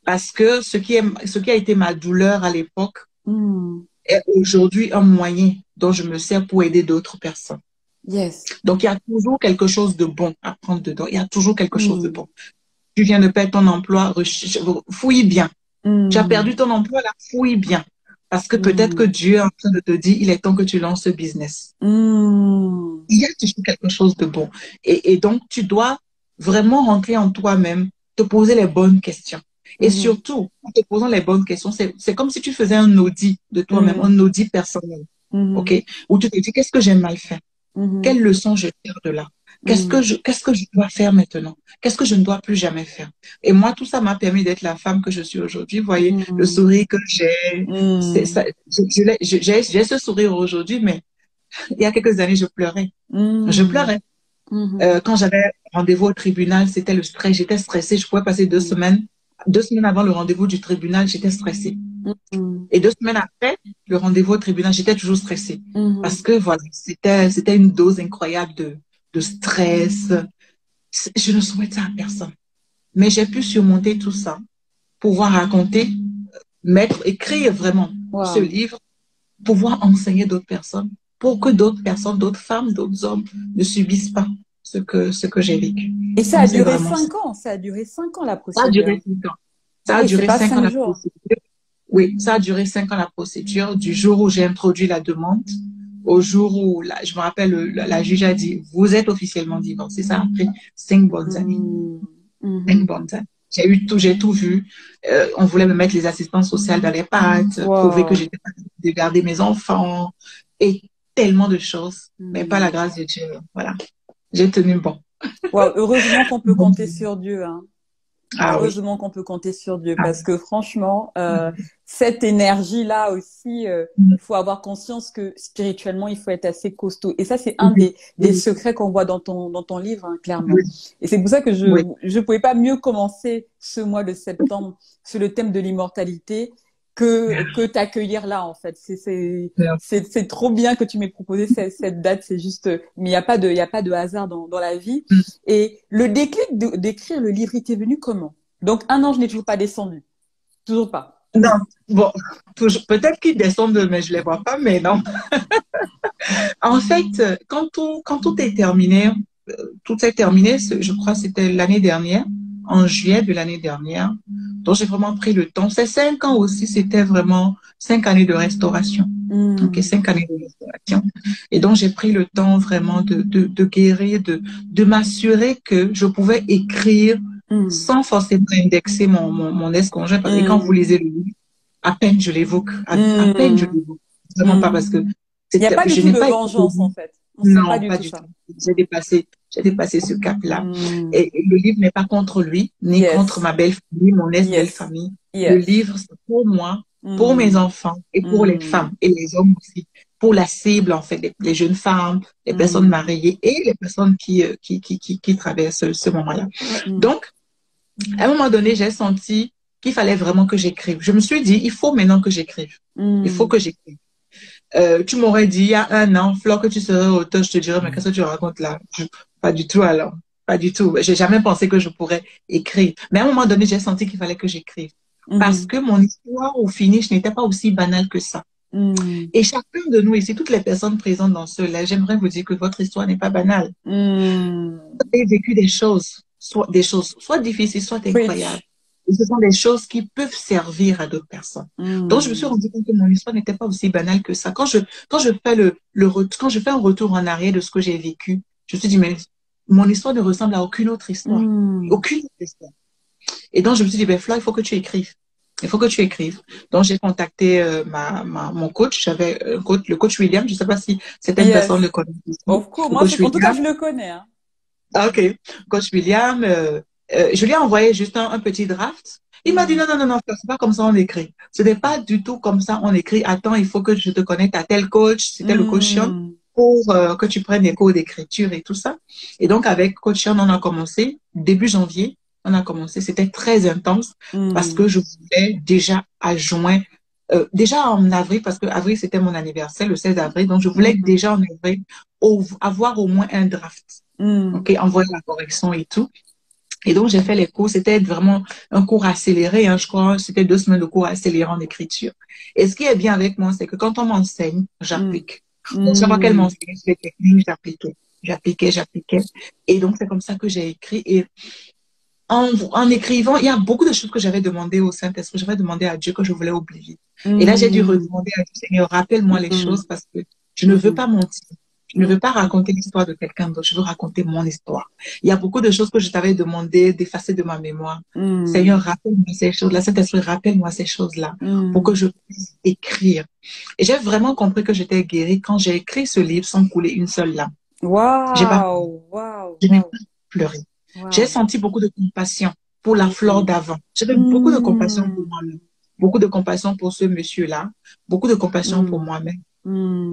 Parce que ce qui a été ma douleur à l'époque Hmm. est aujourd'hui un moyen dont je me sers pour aider d'autres personnes. Yes. Donc, il y a toujours quelque chose de bon à prendre dedans. Il y a toujours quelque chose de Hmm. bon. Tu viens de perdre ton emploi, fouille bien. Tu as Hmm. perdu ton emploi, là, fouille bien. Parce que peut-être que Hmm. Dieu est en train de te dire, il est temps que tu lances ce business. Hmm. Il y a toujours quelque chose de bon. Et donc, tu dois vraiment rentrer en toi-même, te poser les bonnes questions. Et Mhm. surtout, en te posant les bonnes questions, c'est comme si tu faisais un audit de toi-même, Mhm. un audit personnel, Mhm. OK? Où tu te dis, qu'est-ce que j'ai mal fait? Mhm. Quelle leçon je tire de là? Mhm. Qu'est-ce que je dois faire maintenant? Qu'est-ce que je ne dois plus jamais faire? Et moi, tout ça m'a permis d'être la femme que je suis aujourd'hui. Vous voyez, le Mhm. sourire que j'ai, c'est Mhm. ça, j'ai ce sourire aujourd'hui, mais il y a quelques années, je pleurais. Je Mhm. pleurais. Mhm. Quand j'avais rendez-vous au tribunal, c'était le stress. J'étais stressée. Je pouvais passer Mhm. 2 semaines. 2 semaines avant le rendez-vous du tribunal, j'étais stressée. Mhm. Et 2 semaines après le rendez-vous au tribunal, j'étais toujours stressée. Mhm. Parce que voilà, c'était une dose incroyable de stress. Je ne souhaite ça à personne. Mais j'ai pu surmonter tout ça, pouvoir raconter, écrire vraiment ce Wow. livre, pouvoir enseigner d'autres personnes, pour que d'autres personnes, d'autres femmes, d'autres hommes ne subissent pas ce que j'ai vécu. Et ça a Donc, c'est duré vraiment ça. 5 ans. Ça a duré 5 ans la Ça a duré procédure. 5 ans. Ça Ah a oui, c'est duré pas 5 ans 5 la jours. procédure. Oui, ça a duré 5 ans la procédure, du jour où j'ai introduit la demande au jour où, je me rappelle, la juge a dit, vous êtes officiellement divorcé. Ça a pris 5 bonnes années. Mhm. Cinq Mhm. bonnes années. J'ai tout vu. On voulait me mettre les assistantes sociales dans les pattes, prouver que Wow. j'étais pas capable de garder mes enfants et tellement de choses. Mais pas la Mhm. grâce de Dieu. Voilà. J'ai tenu bon. Wow. Heureusement qu'on peut compter sur Dieu, hein. Ah oui. Heureusement qu'on peut compter sur Dieu Ah parce que franchement, cette énergie-là aussi, oui. il faut avoir conscience que spirituellement, il faut être assez costaud. Et ça, c'est un Oui. des Oui. secrets qu'on voit dans ton livre, hein, clairement. Oui. Et c'est pour ça que Oui. je pouvais pas mieux commencer ce mois de septembre sur le thème de l'immortalité que t'accueillir là, en fait. C'est trop bien que tu m'aies proposé cette date. C'est juste, mais il y a pas de hasard dans la vie. Et le déclic d'écrire le livre, il t'est venu comment? Donc, un an, je n'ai toujours pas descendu. Toujours pas. Non, bon, peut-être qu'ils descendent, mais je les vois pas, mais non. En fait, quand tout est terminé, tout s'est terminé, je crois que c'était l'année dernière, en juillet de l'année dernière. Donc, j'ai vraiment pris le temps. Ces 5 ans aussi, c'était vraiment 5 années de restauration. Ok, Hmm. 5 années de restauration. Et donc, j'ai pris le temps vraiment de guérir, de m'assurer que je pouvais écrire Hmm. sans forcément indexer mon ex-conjoint. Parce que quand vous Hmm. lisez le livre, à peine je l'évoque, à peine je Hmm. l'évoque. Vraiment pas Hmm. parce que Il n'y a pas du je tout n'ai de pas été vengeance, en polie. fait. On sent pas Non, du pas tout du tout. ça. J'ai dépassé ce cap-là. Hmm. Et le livre n'est pas contre lui, ni contre Yes. ma belle-famille, mon Yes. ex-belle-famille. Le Yes. livre, c'est pour moi, pour mes Hmm. enfants et pour les Hmm. femmes et les hommes aussi. Pour la cible, en fait, les jeunes femmes, les personnes Hmm. mariées et les personnes qui traversent ce moment-là. Hmm. Donc, à un moment donné, j'ai senti qu'il fallait vraiment que j'écrive. Je me suis dit, il faut maintenant que j'écrive. Il faut Hmm. que j'écrive. Tu m'aurais dit il y a un an, Flore, que tu serais auteur, je te dirais, mais qu'est-ce que tu racontes là? Pas du tout alors. Pas du tout. J'ai jamais pensé que je pourrais écrire. Mais à un moment donné, j'ai senti qu'il fallait que j'écrive. Parce Hmm. que mon histoire au finish n'était pas aussi banale que ça. Hmm. Et chacun de nous ici, toutes les personnes présentes dans ce live, j'aimerais vous dire que votre histoire n'est pas banale. Hmm. Vous avez vécu des choses soit difficiles, soit incroyables. Preach. Et ce sont des choses qui peuvent servir à d'autres personnes. Donc, je me suis Hmm. rendu compte que mon histoire n'était pas aussi banale que ça. Quand je fais quand je fais un retour en arrière de ce que j'ai vécu, je me suis dit, mais mon histoire ne ressemble à aucune autre histoire. Hmm. Aucune autre histoire. Et donc, je me suis dit, ben, Flore, il faut que tu écrives. Il faut que tu écrives. Donc, j'ai contacté mon coach. J'avais un coach, le coach William. Je ne sais pas si certaines personnes Yes. le connaissent aussi. Of course. Le Moi, coach en tout cas, William. je le connais, hein. Ah, OK. Coach William, je lui ai envoyé juste un petit draft. Il m'a dit, Mm. non, non, non, non, c'est pas comme ça on écrit. Ce n'est pas du tout comme ça on écrit. Attends, il faut que je te connecte à tel coach. C'était le coach Sean Mm. pour que tu prennes des cours d'écriture et tout ça. Et donc, avec coach Sean, on a commencé début janvier. On a commencé. C'était très intense parce Mm. que je voulais déjà à juin, déjà en avril, parce que avril, c'était mon anniversaire, le 16 avril. Donc, je voulais Mm. déjà en avril avoir au moins un draft. Mm. OK, envoyer la correction et tout. Et donc, j'ai fait les cours. C'était vraiment un cours accéléré, hein, je crois. C'était 2 semaines de cours accéléré en écriture. Et ce qui est bien avec moi, c'est que quand on m'enseigne, Mm. j'applique. Donc, chaque fois qu'elle Mm. m'enseignait sur les techniques, j'appliquais. J'appliquais, j'appliquais. Et donc, c'est comme ça que j'ai écrit. Et en écrivant, il y a beaucoup de choses que j'avais demandé au Saint-Esprit. J'avais demandé à Dieu que je voulais oublier. Et là, j'ai dû Mm. redemander à Dieu, Seigneur, rappelle-moi les Mm. choses parce que je ne veux Mm. pas mentir. Je ne veux pas Mm. raconter l'histoire de quelqu'un d'autre. Je veux raconter mon histoire. Il y a beaucoup de choses que je t'avais demandé d'effacer de ma mémoire. Mm. Seigneur, rappelle-moi ces choses-là. Saint-Esprit, rappelle-moi ces choses-là pour que Mm. je puisse écrire. Et j'ai vraiment compris que j'étais guérie quand j'ai écrit ce livre sans couler une seule larme. J'ai pas, Waouh, waouh, je n'ai waouh, pas pleuré. J'ai waouh. senti beaucoup de compassion pour la Flore Mm. d'avant. J'avais beaucoup de compassion pour Mm. moi-même, beaucoup de compassion pour ce monsieur-là, beaucoup de compassion pour Mm. moi-même.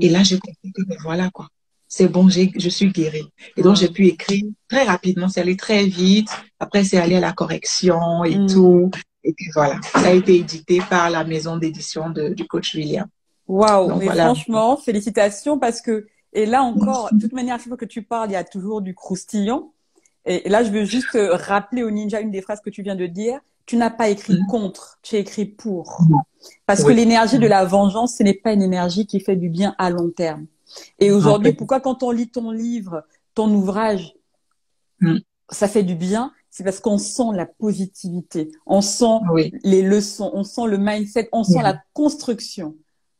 Et Mm. là, j'ai compris que ben voilà quoi. C'est bon, je suis guérie. Et donc, j'ai Wow. pu écrire très rapidement. C'est allé très vite. Après, c'est allé à la correction et Mm. tout. Et puis voilà. Ça a été édité par la maison d'édition du coach William. Waouh, Donc mais voilà. franchement, félicitations parce que, et là encore, de toute manière, à chaque fois que tu parles, il y a toujours du croustillant. Et là, je veux juste rappeler au ninja une des phrases que tu viens de dire. Tu n'as pas écrit contre, tu as écrit pour. Parce que Oui. l'énergie de la vengeance, ce n'est pas une énergie qui fait du bien à long terme. Et En aujourd'hui, fait. pourquoi quand on lit ton livre, ton ouvrage, ça fait du bien, c'est parce qu'on sent la positivité, on sent Oui. les leçons, on sent le mindset, on sent la construction.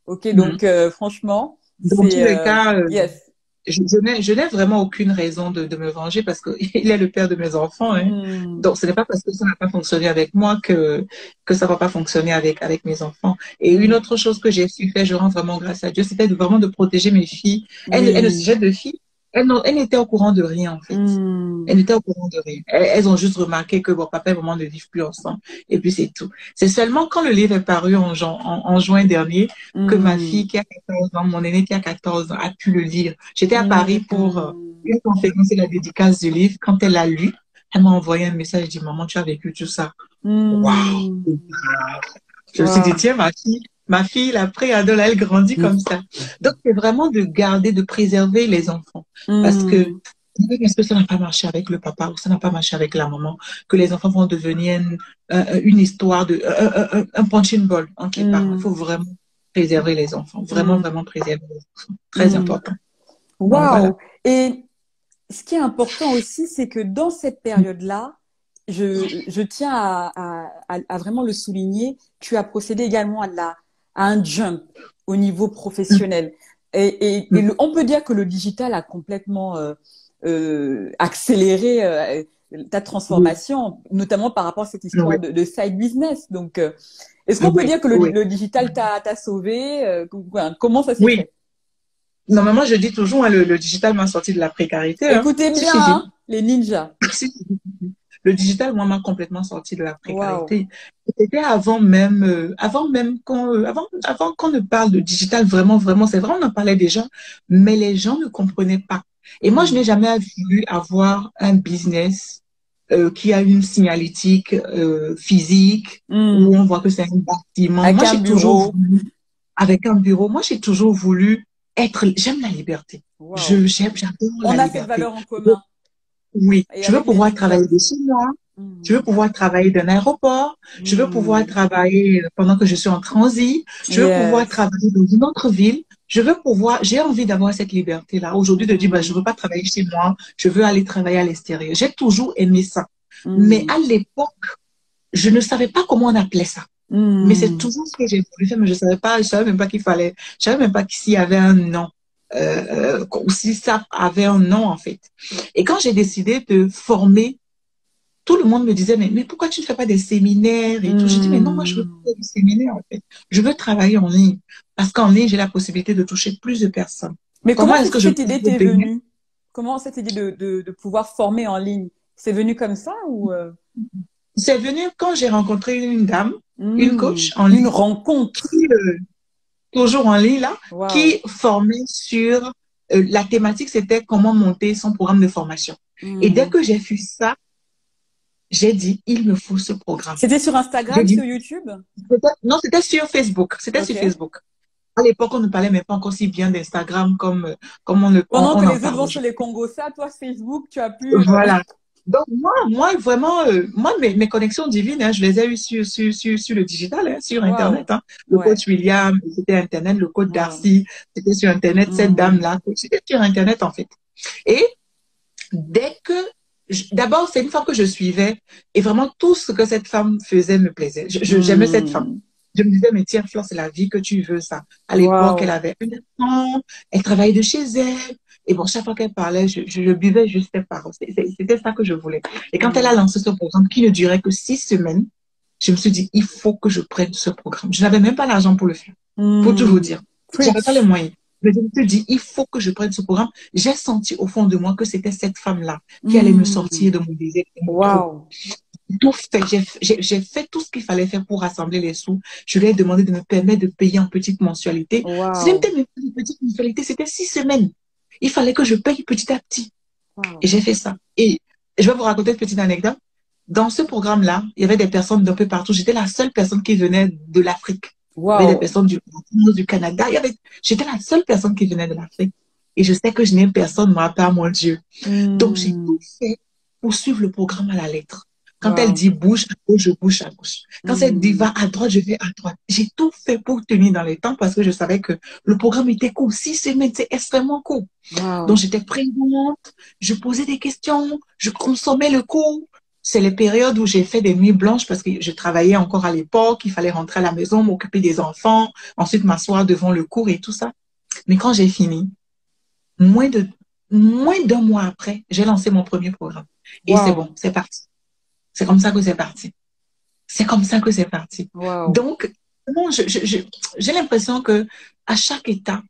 Ok, donc franchement, Dans tous c'est les cas, yes. je n'ai vraiment aucune raison de me venger parce qu'il est le père de mes enfants. Hein. Hmm. Donc, ce n'est pas parce que ça n'a pas fonctionné avec moi que ça va pas fonctionner avec mes enfants. Et une Hmm. autre chose que j'ai su faire, je rends vraiment grâce à Dieu, c'était vraiment de protéger mes filles. Elles, Oui. j'ai 2 filles, elles n'étaient au courant de rien, en fait. Hmm. Elles n'étaient au courant de rien. Elles ont juste remarqué que bon, papa et maman ne vivent plus ensemble. Et puis, c'est tout. C'est seulement quand le livre est paru en juin dernier que ma Hmm. fille qui a 14 ans, mon aînée qui a 14 ans, a pu le lire. J'étais à Paris pour Hmm. une conférence et la dédicace du livre. Quand elle l'a lu, elle m'a envoyé un message, elle dit, maman, tu as vécu tout ça. Waouh! Hmm. Je me suis dit, Wow. tiens, ma fille, la préadole, elle grandit comme ça. Donc, c'est vraiment de garder, de préserver les enfants. Parce que, Hmm. est-ce que ça n'a pas marché avec le papa ou ça n'a pas marché avec la maman, que les enfants vont devenir une histoire un punching ball entre les parents. Il Hmm. faut vraiment préserver les enfants. Vraiment, Hmm. vraiment préserver les enfants. Très Hmm. important. Donc, voilà. Wow. Et ce qui est important aussi, c'est que dans cette période-là, je tiens à vraiment le souligner, tu as procédé également à un jump au niveau professionnel. On peut dire que le digital a complètement accéléré ta Oui, transformation, notamment par rapport à cette histoire oui, de side business. Donc, est-ce qu'on peut oui, dire que oui. le digital t'a sauvé? Comment ça s'est Oui. fait? Normalement, je dis toujours, hein, le digital m'a sorti de la précarité. Hein. Écoutez Si, bien, si, si. hein, les ninjas. Si, le digital, moi, m'a complètement sorti de la Waouh. précarité. C'était avant qu'on ne parle de digital vraiment, vraiment, c'est vrai, on en parlait déjà, mais les gens ne comprenaient pas. Et moi, je Hmm. n'ai jamais voulu avoir un business qui a une signalétique physique où Hmm. on voit que c'est un bâtiment. Avec Moi, un j'ai toujours bureau. voulu, avec un bureau, moi, j'ai toujours voulu j'aime la liberté. Waouh. J'adore la On a cette liberté. valeur en commun. Oui, Et je veux avec les pouvoir travailler ninjas. de chez moi, je Hmm. veux pouvoir travailler d'un aéroport, je veux pouvoir Hmm. travailler pendant que je suis en transit, je veux pouvoir Yes. travailler dans une autre ville, j'ai envie d'avoir cette liberté-là. Aujourd'hui, de dire, bah, je Hmm. veux pas travailler chez moi, je veux aller travailler à l'extérieur. J'ai toujours aimé ça. Mais Hmm. à l'époque, je ne savais pas comment on appelait ça. Mais c'est Hmm. toujours ce que j'ai voulu faire, mais je savais même pas je savais même pas s'il y avait un nom, si ça avait un nom, en fait. Et quand j'ai décidé de former tout le monde me disait, mais pourquoi tu ne fais pas des séminaires et tout? Je dis, mais non, moi, je veux pas faire du séminaire, en fait. Je veux travailler en ligne. Parce qu'en ligne, j'ai la possibilité de toucher plus de personnes. Mais Comment comment est-ce que je cette peux idée vous t'est payer? venue? Comment cette idée de pouvoir former en ligne? C'est venu comme ça ou C'est venu quand j'ai rencontré une dame, une coach en une ligne, rencontre? qui, toujours en ligne, là, Waouh. qui formait sur la thématique, c'était comment monter son programme de formation. Et dès que j'ai vu ça, j'ai dit, il me faut ce programme. C'était sur J'ai Instagram, dit, sur YouTube? non, c'était sur Facebook. C'était sur Ok. Facebook. À l'époque, on ne parlait même pas encore si bien d'Instagram comme Pendant que on en les autres parle vont sur aujourd'hui. les Congosa, toi, Facebook, tu as pu. Voilà. Donc, moi vraiment, mes connexions divines, hein, je les ai eues sur le digital, hein, sur Waouh. Internet. Hein. Le Ouais. coach William, c'était Internet. Le coach Waouh. Darcy, c'était sur Internet. Cette dame-là, c'était sur Internet, en fait. Et dès que, d'abord, c'est une femme que je suivais et vraiment tout ce que cette femme faisait me plaisait. J'aimais cette femme. Je me disais, mais tiens, Flore, c'est la vie que tu veux, ça. À l'époque, elle Waouh. avait un enfant, elle travaillait de chez elle. Et bon, chaque fois qu'elle parlait, je buvais juste ses paroles. C'était ça que je voulais. Et quand elle a lancé ce programme qui ne durait que 6 semaines, je me suis dit, il faut que je prenne ce programme. Je n'avais même pas l'argent pour le faire. Pour tout vous dire. J'avais pas les Preach. moyens. Mais je me suis dit, il faut que je prenne ce programme. J'ai senti au fond de moi que c'était cette femme-là qui allait me sortir de mon désert, de mon trou. Waouh. Tout fait, j'ai fait tout ce qu'il fallait faire pour rassembler les sous. Je lui ai demandé de me permettre de payer en petite mensualité. Ce Waouh. n'était même pas une petite mensualité, c'était 6 semaines. Il fallait que je paye petit à petit. Et Waouh. j'ai fait ça. Et je vais vous raconter une petite anecdote. Dans ce programme-là, il y avait des personnes d'un peu partout. J'étais la seule personne qui venait de l'Afrique. Il y avait des Waouh. personnes du Canada. J'étais la seule personne qui venait de l'Afrique. Et je sais que je n'ai personne, moi, à part mon Dieu. Donc, j'ai tout fait pour suivre le programme à la lettre. Quand elle Waouh. dit bouge à gauche, je bouge à gauche. Quand elle dit va à droite, je vais à droite. J'ai tout fait pour tenir dans les temps parce que je savais que le programme était court. 6 semaines, c'est extrêmement court. Donc, Waouh. j'étais présente, je posais des questions, je consommais le cours. C'est les périodes où j'ai fait des nuits blanches parce que je travaillais encore à l'époque. Il fallait rentrer à la maison, m'occuper des enfants, ensuite m'asseoir devant le cours et tout ça. Mais quand j'ai fini, moins de, moins d'un mois après, j'ai lancé mon premier programme. Et c'est Waouh. bon, c'est parti. C'est comme ça que c'est parti. C'est comme ça que c'est parti. Waouh. Donc, bon, j'ai l'impression que à chaque étape,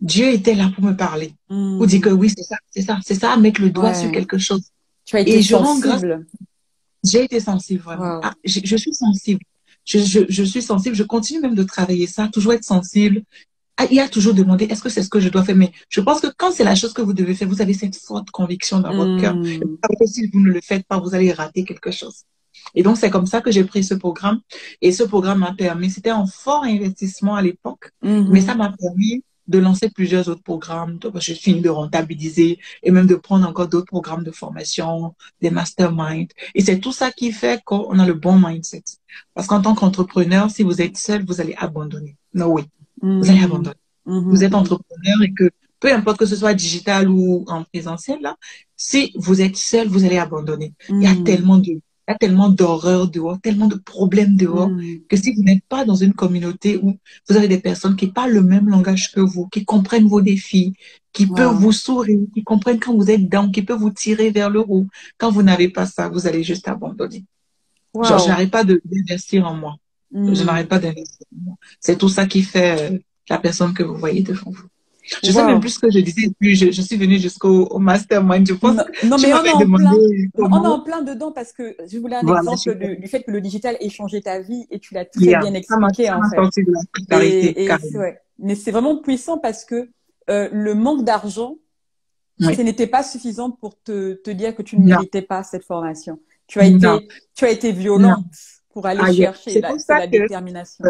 Dieu était là pour me parler, pour dire que oui, c'est ça, à mettre le doigt sur Ouais. quelque chose. Tu as été Et je rends grâce, sensible. j'ai été sensible vraiment. Waouh. Ah, je suis sensible. Je suis sensible, je continue même de travailler ça, toujours être sensible. Ah, il y a toujours demandé, est-ce que c'est ce que je dois faire? Mais je pense que quand c'est la chose que vous devez faire, vous avez cette forte conviction dans votre cœur. Et vous savez que si vous ne le faites pas, vous allez rater quelque chose. Et donc, c'est comme ça que j'ai pris ce programme. Et ce programme m'a permis, c'était un fort investissement à l'époque, mais ça m'a permis de lancer plusieurs autres programmes. Donc, j'ai fini de rentabiliser et même de prendre encore d'autres programmes de formation, des masterminds. Et c'est tout ça qui fait qu'on a le bon mindset. Parce qu'en tant qu'entrepreneur, si vous êtes seul, vous allez abandonner. No way. Vous allez abandonner. Vous êtes entrepreneur et que peu importe que ce soit digital ou en présentiel, là, si vous êtes seul, vous allez abandonner. Il y a tellement d'horreur dehors, tellement de problèmes dehors, que si vous n'êtes pas dans une communauté où vous avez des personnes qui parlent le même langage que vous, qui comprennent vos défis, qui peuvent Waouh. vous sourire, qui comprennent quand vous êtes down, qui peuvent vous tirer vers le haut, quand vous n'avez pas ça, vous allez juste abandonner. Genre, je Waouh. n'arrête pas d'investir en moi. Je n'arrête pas d'investir en moi. C'est tout ça qui fait la personne que vous voyez devant vous. Je sais même Waouh. plus ce que je disais, puis je suis venue jusqu'au mastermind. Je pense Non, que non, tu mais on est m'avais en demandé plein. Non, on est comment. en plein dedans parce que je voulais un Voilà, exemple super. du fait que le digital ait changé ta vie et tu l'as très Yeah. bien expliqué Ça en m'a fait. sorti de la précarité, Et carrément. ouais. Mais c'est vraiment puissant parce que le manque d'argent, ce Oui. n'était pas suffisant pour te dire que tu ne Non, méritais pas cette formation. non, Tu as été non. violente pour aller Ah, yeah. chercher. C'est la détermination.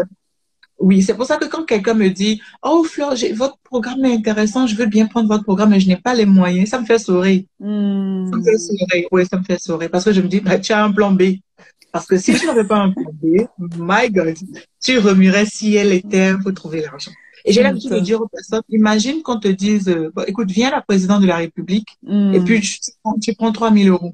Oui, c'est pour ça que quand quelqu'un me dit, oh, Fleur, votre programme est intéressant, je veux bien prendre votre programme, mais je n'ai pas les moyens, ça me fait sourire. Ça me fait sourire. Oui, ça me fait sourire. Parce que je me dis, bah, tu as un plan B. Parce que si tu n'avais pas un plan B, my God, tu remuerais ciel et terre pour trouver l'argent. Et j'ai l'habitude de dire aux personnes, imagine qu'on te dise, bon, écoute, viens la présidente de la République, et puis tu prends 3 000 euros.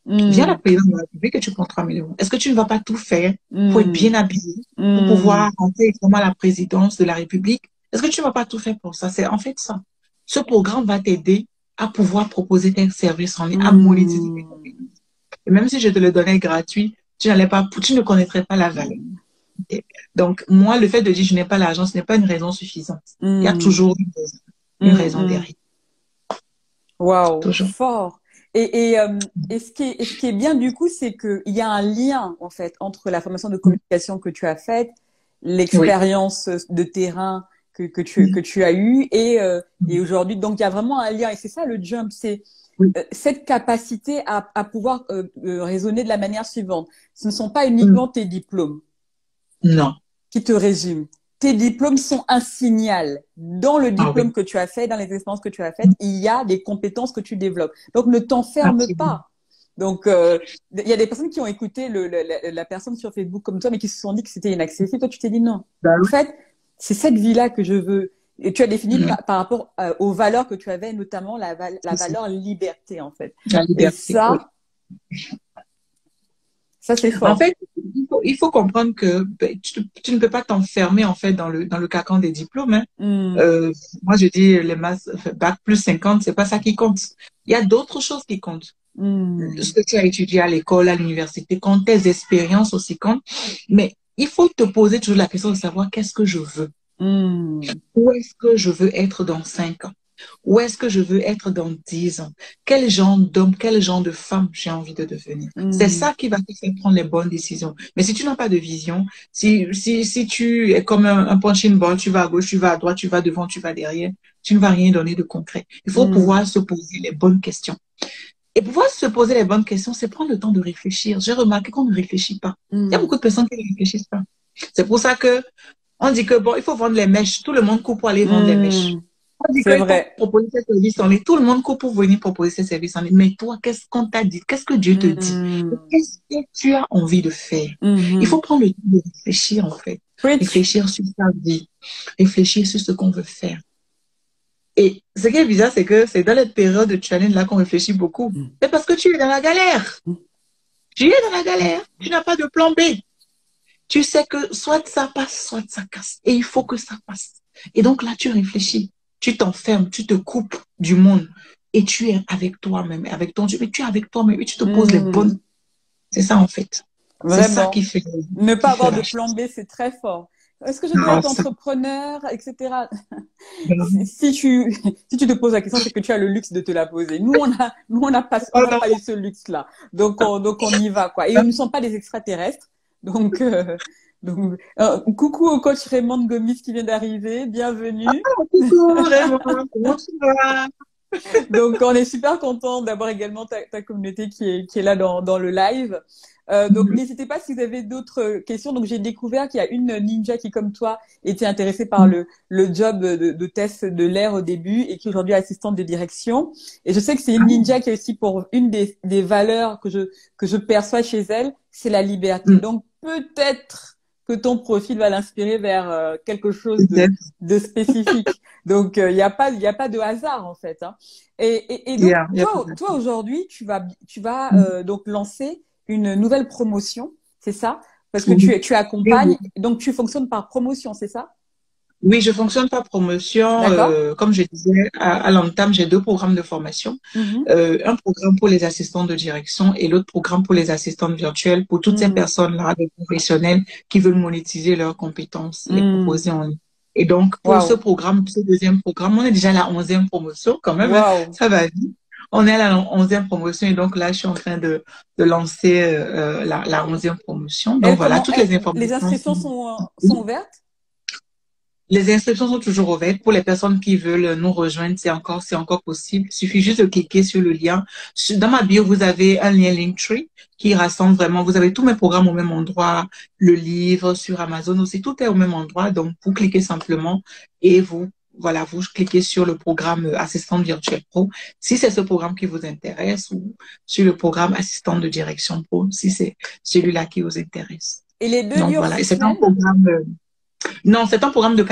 Viens la présidente de la République et tu prends 3 000 euros. Est-ce que tu ne vas pas tout faire pour être bien habillé, pour pouvoir rentrer vraiment à la présidence de la République? Est-ce que tu ne vas pas tout faire pour ça? C'est en fait ça. Ce programme va t'aider à pouvoir proposer tes services en ligne, à monétiser tes compétences. Et même si je te le donnais gratuit, tu ne connaîtrais pas la valeur. Et donc, moi, le fait de dire je n'ai pas l'argent, ce n'est pas une raison suffisante. Il y a toujours une raison derrière. Waouh, Toujours. fort. Et ce qui est bien du coup, c'est qu'il y a un lien en fait entre la formation de communication que tu as faite, l'expérience de terrain que tu as eue et aujourd'hui. Donc il y a vraiment un lien et c'est ça le jump, c'est cette capacité à pouvoir raisonner de la manière suivante. Ce ne sont pas uniquement tes diplômes Non. qui te résument. Tes diplômes sont un signal. Dans le diplôme que tu as fait, dans les expériences que tu as faites, il y a des compétences que tu développes. Donc, ne t'enferme pas. Donc, il y a des personnes qui ont écouté la personne sur Facebook comme toi, mais qui se sont dit que c'était inaccessible. Toi, tu t'es dit non. En fait, c'est cette vie-là que je veux. Et tu as défini par rapport aux valeurs que tu avais, notamment la valeur liberté, en fait. La liberté, et ça, c'est fort. En fait, il faut comprendre que tu ne peux pas t'enfermer en fait dans le carcan des diplômes. Hein. Moi, je dis les masses, bac plus 50, c'est pas ça qui compte. Il y a d'autres choses qui comptent. Ce que tu as étudié à l'école, à l'université, compte, tes expériences aussi comptent. Mais il faut te poser toujours la question de savoir qu'est-ce que je veux. Où est-ce que je veux être dans 5 ans? Où est-ce que je veux être dans 10 ans? Quel genre d'homme, quel genre de femme j'ai envie de devenir? C'est ça qui va te faire prendre les bonnes décisions. Mais si tu n'as pas de vision, si tu es comme un punching ball, tu vas à gauche, tu vas à droite, tu vas devant, tu vas derrière, tu ne vas rien donner de concret. Il faut pouvoir se poser les bonnes questions. Et pouvoir se poser les bonnes questions, c'est prendre le temps de réfléchir. J'ai remarqué qu'on ne réfléchit pas. Il y a beaucoup de personnes qui ne réfléchissent pas. C'est pour ça que on dit que bon, il faut vendre les mèches. Tout le monde court pour aller vendre les mèches. On dit qu'il faut proposer ses services en ligne. Tout le monde court pour venir proposer ses services en ligne. Mais toi, qu'est-ce qu'on t'a dit? Qu'est-ce que Dieu te dit? Qu'est-ce que tu as envie de faire? Il faut prendre le temps de réfléchir, en fait. Réfléchir sur sa vie. Réfléchir sur ce qu'on veut faire. Et ce qui est bizarre, c'est que c'est dans cette période de challenge-là qu'on réfléchit beaucoup. C'est parce que tu es dans la galère. Tu es dans la galère. Tu n'as pas de plan B. Tu sais que soit ça passe, soit ça casse. Et il faut que ça passe. Et donc là, tu réfléchis. Tu t'enfermes, tu te coupes du monde et tu es avec toi-même, avec ton Dieu. Mais tu es avec toi-même et tu te poses les bonnes. C'est ça, en fait. C'est ça qui fait. Ne pas avoir de plan B, c'est très fort. Est-ce que je dois être entrepreneur, etc. Si tu te poses la question, c'est que tu as le luxe de te la poser. Nous, on n'a pas eu ce luxe-là. Donc on y va, quoi. Et nous ne sommes pas des extraterrestres. Donc, coucou au coach Raymond Gomis qui vient d'arriver. Bienvenue. Coucou Raymond, comment tu vas? Donc, on est super content d'avoir également ta communauté qui est là dans le live. Donc, n'hésitez pas si vous avez d'autres questions. Donc, j'ai découvert qu'il y a une ninja qui, comme toi, était intéressée par le job de test de l'air au début et qui aujourd'hui est assistante de direction. Et je sais que c'est une ninja qui est aussi pour une des valeurs que je perçois chez elle, c'est la liberté. Donc, peut-être que ton profil va l'inspirer vers quelque chose de spécifique. Donc, il y a pas de hasard, en fait, hein. Et donc, toi, aujourd'hui, tu vas donc lancer une nouvelle promotion, c'est ça? Parce que tu accompagnes, donc tu fonctionnes par promotion, c'est ça? Oui, je fonctionne par promotion. Comme je disais, à l'entame, j'ai 2 programmes de formation. Un programme pour les assistants de direction et l'autre programme pour les assistantes virtuelles, pour toutes ces personnes-là, des professionnels qui veulent monétiser leurs compétences, les proposer en ligne. Et donc, pour ce programme, ce deuxième programme, on est déjà à la 11e promotion quand même. Ça va vite. On est à la 11e promotion et donc là, je suis en train de lancer la 11e promotion. Donc voilà, toutes les informations. Les inscriptions sont ouvertes? Les inscriptions sont toujours ouvertes. Pour les personnes qui veulent nous rejoindre, c'est encore possible. Il suffit juste de cliquer sur le lien. Dans ma bio, vous avez un lien Linktree qui rassemble vraiment, vous avez tous mes programmes au même endroit, le livre sur Amazon aussi, tout est au même endroit. Donc, vous cliquez simplement et vous cliquez sur le programme Assistante Virtuelle Pro, si c'est ce programme qui vous intéresse, ou sur le programme Assistante de Direction Pro, si c'est celui-là qui vous intéresse. Et les deux donc, voilà. Et c'est un programme, non, c'est un programme de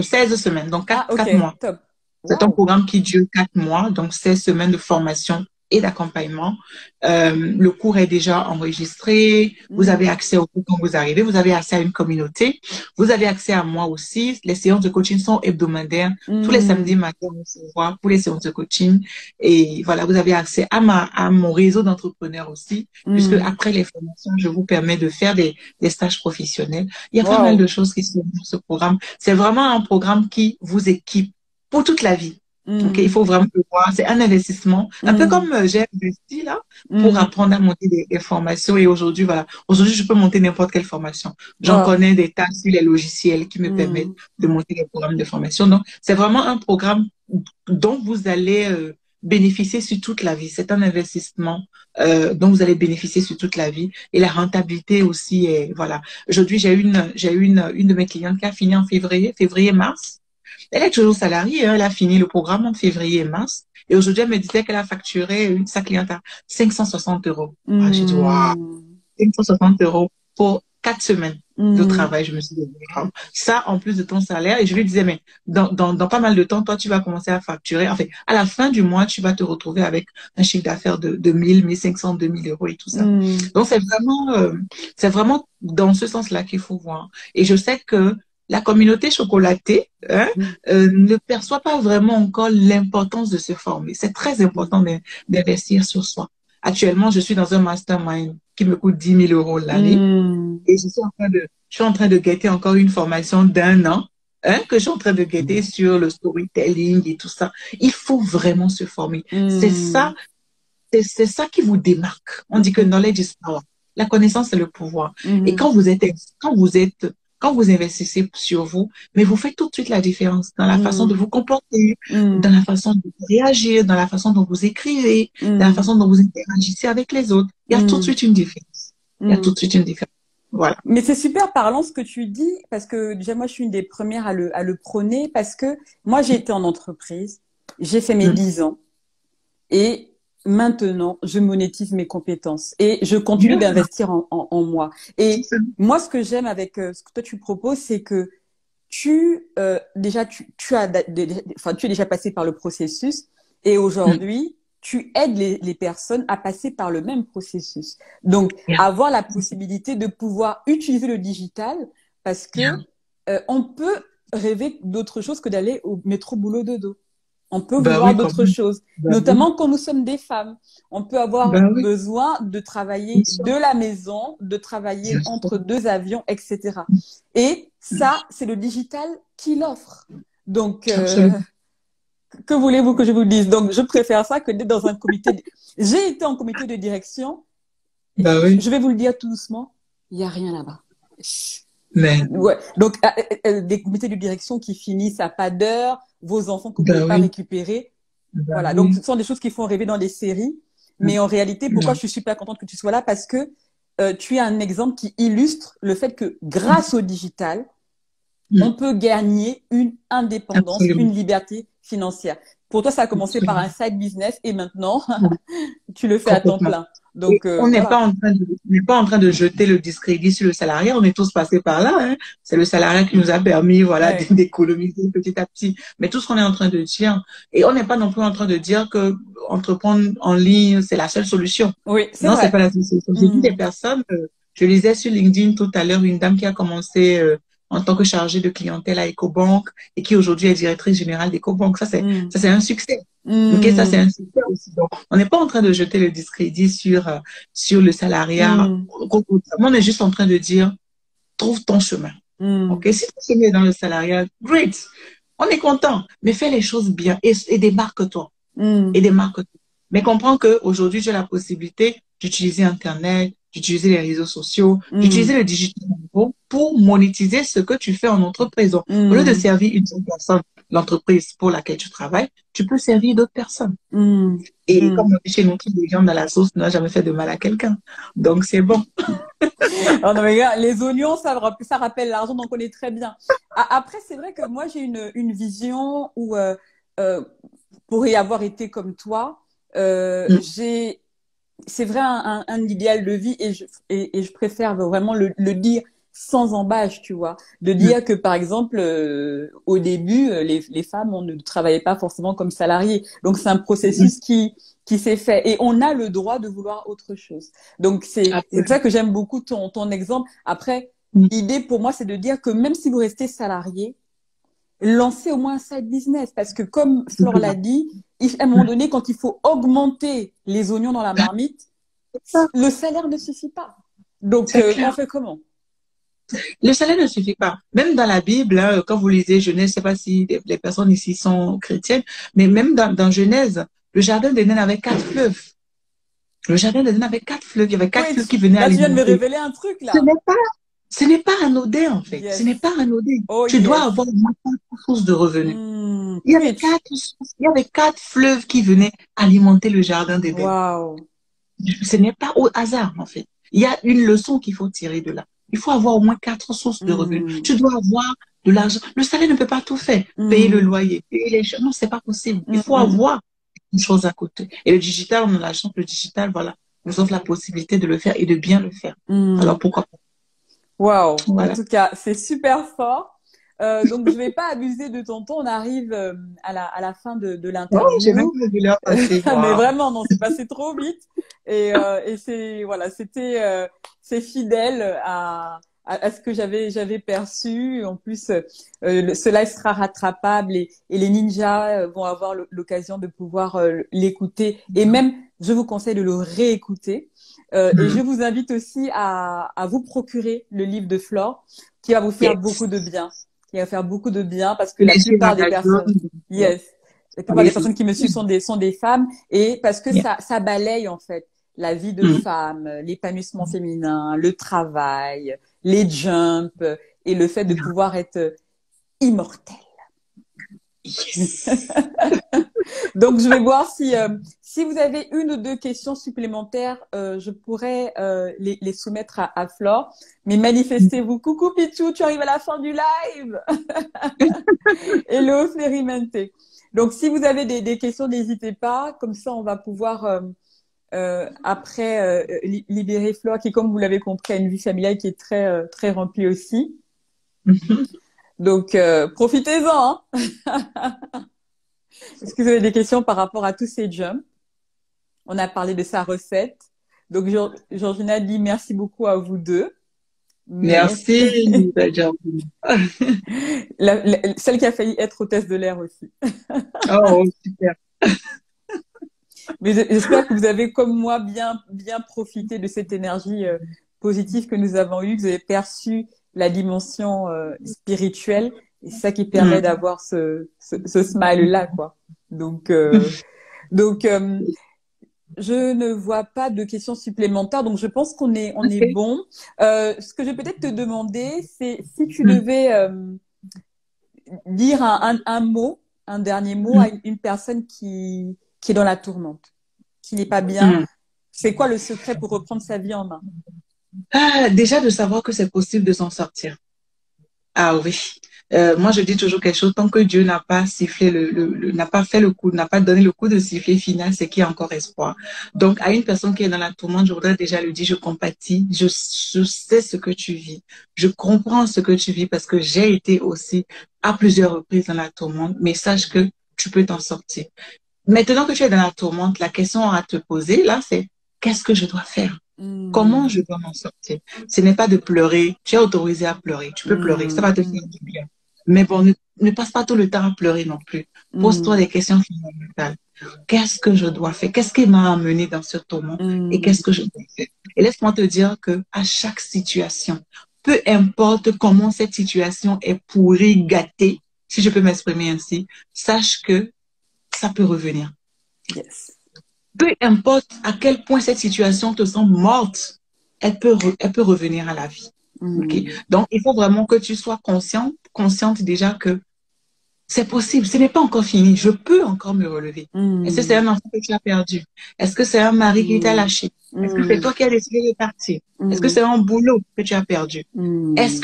16 semaines, donc 4 mois. Top. C'est un programme qui dure 4 mois, donc 16 semaines de formation et d'accompagnement. Le cours est déjà enregistré. Vous avez accès au cours quand vous arrivez. Vous avez accès à une communauté. Vous avez accès à moi aussi. Les séances de coaching sont hebdomadaires. Tous les samedis matins, on se voit pour les séances de coaching. Et voilà, vous avez accès à mon réseau d'entrepreneurs aussi, puisque après les formations, je vous permets de faire des stages professionnels. Il y a pas mal de choses qui sont dans ce programme. C'est vraiment un programme qui vous équipe pour toute la vie. Ok, il faut vraiment le voir. C'est un investissement, un peu comme j'ai investi là pour apprendre à monter des formations. Et aujourd'hui, voilà, aujourd'hui, je peux monter n'importe quelle formation. J'en connais des tas sur les logiciels qui me permettent de monter des programmes de formation. Donc, c'est vraiment un programme dont vous allez bénéficier sur toute la vie. C'est un investissement dont vous allez bénéficier sur toute la vie. Et la rentabilité aussi est, voilà. Aujourd'hui, j'ai une de mes clientes qui a fini en février-mars. Elle est toujours salariée, hein, elle a fini le programme en février et mars. Et aujourd'hui, elle me disait qu'elle a facturé sa cliente à 560 euros. Ah, j'ai dit, waouh, 560 euros pour 4 semaines de travail. Je me suis dit, wow. Ça, en plus de ton salaire. Et je lui disais, mais dans pas mal de temps, toi, tu vas commencer à facturer. En fait, à la fin du mois, tu vas te retrouver avec un chiffre d'affaires de 1000, 1500, 2000 euros et tout ça. Donc, c'est vraiment dans ce sens-là qu'il faut voir. Et je sais que la communauté chocolatée ne perçoit pas vraiment encore l'importance de se former. C'est très important d'investir sur soi. Actuellement, je suis dans un mastermind qui me coûte 10 000 euros l'année et je suis en train de guetter encore une formation d'1 an que je suis en train de guetter sur le storytelling et tout ça. Il faut vraiment se former. C'est ça qui vous démarque. On dit que knowledge is power. La connaissance, c'est le pouvoir. Et quand vous investissez sur vous, mais vous faites tout de suite la différence dans la façon de vous comporter, dans la façon de réagir, dans la façon dont vous écrivez, dans la façon dont vous interagissez avec les autres. Il y a tout de suite une différence. Il y a tout de suite une différence. Voilà. Mais c'est super parlant ce que tu dis, parce que déjà moi je suis une des premières à le prôner, parce que moi j'ai été en entreprise, j'ai fait mes 10 ans, et maintenant, je monétise mes compétences et je continue d'investir en moi. Et moi, ce que j'aime avec ce que toi tu proposes, c'est que déjà tu es déjà passé par le processus et aujourd'hui, tu aides les personnes à passer par le même processus. Donc, avoir la possibilité de pouvoir utiliser le digital parce que on peut rêver d'autre chose que d'aller au métro boulot dodo. On peut vouloir d'autres choses, notamment quand nous sommes des femmes. On peut avoir besoin de travailler de la maison, de travailler entre 2 avions, etc. Et ça, c'est le digital qui l'offre. Donc, que voulez-vous que je vous dise? Donc, je préfère ça que d'être dans un comité. J'ai été en comité de direction. Je vais vous le dire tout doucement. Il n'y a rien là-bas. Ouais. Donc, des comités de direction qui finissent à pas d'heure, vos enfants que vous ne pouvez pas récupérer. Voilà. Donc, ce sont des choses qui font rêver dans des séries. Mais en réalité, pourquoi je suis super contente que tu sois là? Parce que tu es un exemple qui illustre le fait que grâce au digital, on peut gagner une indépendance, une liberté financière. Pour toi, ça a commencé par un side business et maintenant, tu le fais à temps plein. Donc, on n'est pas en train de jeter le discrédit sur le salariat. On est tous passés par là. Hein. C'est le salariat qui nous a permis, voilà, d'économiser petit à petit. Mais tout ce qu'on est en train de dire, et on n'est pas non plus en train de dire que entreprendre en ligne, c'est la seule solution. Oui, c'est non, vrai. C'est pas la seule solution. J'ai vu des personnes. Je lisais sur LinkedIn tout à l'heure une dame qui a commencé en tant que chargée de clientèle à Ecobank et qui aujourd'hui est directrice générale d'Ecobank. Ça, c'est un succès. Ok, ça, c'est un succès aussi. Donc, on n'est pas en train de jeter le discrédit sur le salariat. On est juste en train de dire, trouve ton chemin. Ok, si ton chemin est dans le salariat, great. On est content, mais fais les choses bien et démarque-toi. Et démarque-toi. Mais comprends qu'aujourd'hui, j'ai la possibilité d'utiliser Internet, d'utiliser les réseaux sociaux, d'utiliser le digital pour monétiser ce que tu fais en entreprise. Au lieu de servir une seule personne, l'entreprise pour laquelle tu travailles, tu peux servir d'autres personnes. Et comme on dit chez nous, qui des viandes dans la sauce n'a jamais fait de mal à quelqu'un. Donc, c'est bon. Oh non, mais gars, les oignons, ça rappelle l'argent, donc on est très bien. Après, c'est vrai que moi, j'ai une vision où, pour y avoir été comme toi, c'est vrai un idéal de vie et je préfère vraiment le dire sans embâche, tu vois. De dire que, par exemple, au début, les femmes, on ne travaillait pas forcément comme salariées. Donc, c'est un processus qui s'est fait. Et on a le droit de vouloir autre chose. Donc, c'est pour ça que j'aime beaucoup ton exemple. Après, l'idée pour moi, c'est de dire que même si vous restez salarié, lancez au moins un side business. Parce que comme Flore l'a dit, à un moment donné, quand il faut augmenter les oignons dans la marmite, le salaire ne suffit pas. Donc, on fait comment? Le salaire ne suffit pas. Même dans la Bible, hein, quand vous lisez Genèse, je ne sais pas si les personnes ici sont chrétiennes, mais même dans Genèse, le jardin d'Éden avait 4 fleuves. Le jardin d'Éden avait 4 fleuves. Il y avait 4 fleuves qui venaient là, tu viens de me alimenter. révéler un truc, là. Ce n'est pas anodin, en fait. Yes. Ce n'est pas anodin. Oh, tu dois avoir une source de revenus. Il y avait 4 fleuves qui venaient alimenter le jardin d'Éden. Wow. Ce n'est pas au hasard, en fait. Il y a une leçon qu'il faut tirer de là. Il faut avoir au moins 4 sources de revenus. Tu dois avoir de l'argent. Le salaire ne peut pas tout faire. Payer le loyer, payer les choses. Non, c'est pas possible. Il faut avoir une chose à côté. Et le digital, on a la chance, le digital, voilà, nous offre la possibilité de le faire et de bien le faire. Alors, pourquoi pas? Waouh. Voilà. En tout cas, c'est super fort. Donc, je vais pas abuser de ton temps. On arrive à la fin de l'interview. Oh, j'ai même pas vu l'heure passer. Wow. Mais vraiment, non, c'est passé trop vite. Et c'est voilà, c'était c'est fidèle à ce que j'avais perçu. En plus, ce live sera rattrapable et les ninjas vont avoir l'occasion de pouvoir l'écouter. Et même, je vous conseille de le réécouter. Et je vous invite aussi à vous procurer le livre de Flore, qui va vous faire beaucoup de bien. Qui va faire beaucoup de bien parce que la plupart des personnes, la plupart des personnes qui me suivent sont des femmes, et parce que ça balaye en fait la vie de femme, l'épanouissement féminin, le travail, les jumps et le fait de pouvoir être immortel. Yes. Donc, je vais voir si vous avez une ou deux questions supplémentaires, je pourrais les soumettre à Flore. Mais manifestez-vous. Coucou Pichou, tu arrives à la fin du live. Hello Flérimente. Donc, si vous avez des questions, n'hésitez pas. Comme ça, on va pouvoir après libérer Flore, qui, comme vous l'avez compris, a une vie familiale qui est très très remplie aussi. Donc, profitez-en. Hein. Est-ce que vous avez des questions par rapport à tous ces jumps? On a parlé de sa recette. Donc, Georgina dit merci beaucoup à vous deux. Merci. Celle qui a failli être hôtesse de l'air aussi. Oh, super. Mais j'espère que vous avez, comme moi, bien profité de cette énergie positive que nous avons eue, que vous avez perçu la dimension spirituelle. Et c'est ça qui permet d'avoir ce smile-là, quoi. Donc, je ne vois pas de questions supplémentaires, donc je pense qu'on est bon. Ce que je vais peut-être te demander, c'est si tu devais dire un mot, un dernier mot à une personne qui est dans la tourmente, qui n'est pas bien. C'est quoi le secret pour reprendre sa vie en main? Déjà de savoir que c'est possible de s'en sortir. Ah oui. Moi, je dis toujours quelque chose, tant que Dieu n'a pas sifflé n'a pas fait le coup, n'a pas donné le coup de sifflet final, c'est qu'il y a encore espoir. Donc, à une personne qui est dans la tourmente, je voudrais déjà lui dire, je compatis, je sais ce que tu vis. Je comprends ce que tu vis parce que j'ai été aussi à plusieurs reprises dans la tourmente, mais sache que tu peux t'en sortir. Maintenant que tu es dans la tourmente, la question à te poser, là, c'est qu'est-ce que je dois faire? Comment je dois m'en sortir? Ce n'est pas de pleurer. Tu es autorisé à pleurer. Tu peux pleurer. Ça va te faire du bien. Mais bon, ne passe pas tout le temps à pleurer non plus. Pose-toi des questions fondamentales. Qu'est-ce que je dois faire? Qu'est-ce qui m'a amené dans ce tourment? Et qu'est-ce que je dois faire? Et laisse-moi te dire que à chaque situation, peu importe comment cette situation est pourrie, gâtée, si je peux m'exprimer ainsi, sache que ça peut revenir. Yes. Peu importe à quel point cette situation te semble morte, elle peut revenir à la vie. Okay? Donc, il faut vraiment que tu sois consciente déjà que c'est possible. Ce n'est pas encore fini. Je peux encore me relever. Est-ce que c'est un enfant que tu as perdu? Est-ce que c'est un mari qui t'a lâché? Est-ce que c'est toi qui as décidé de partir? Est-ce que c'est un boulot que tu as perdu? Est-ce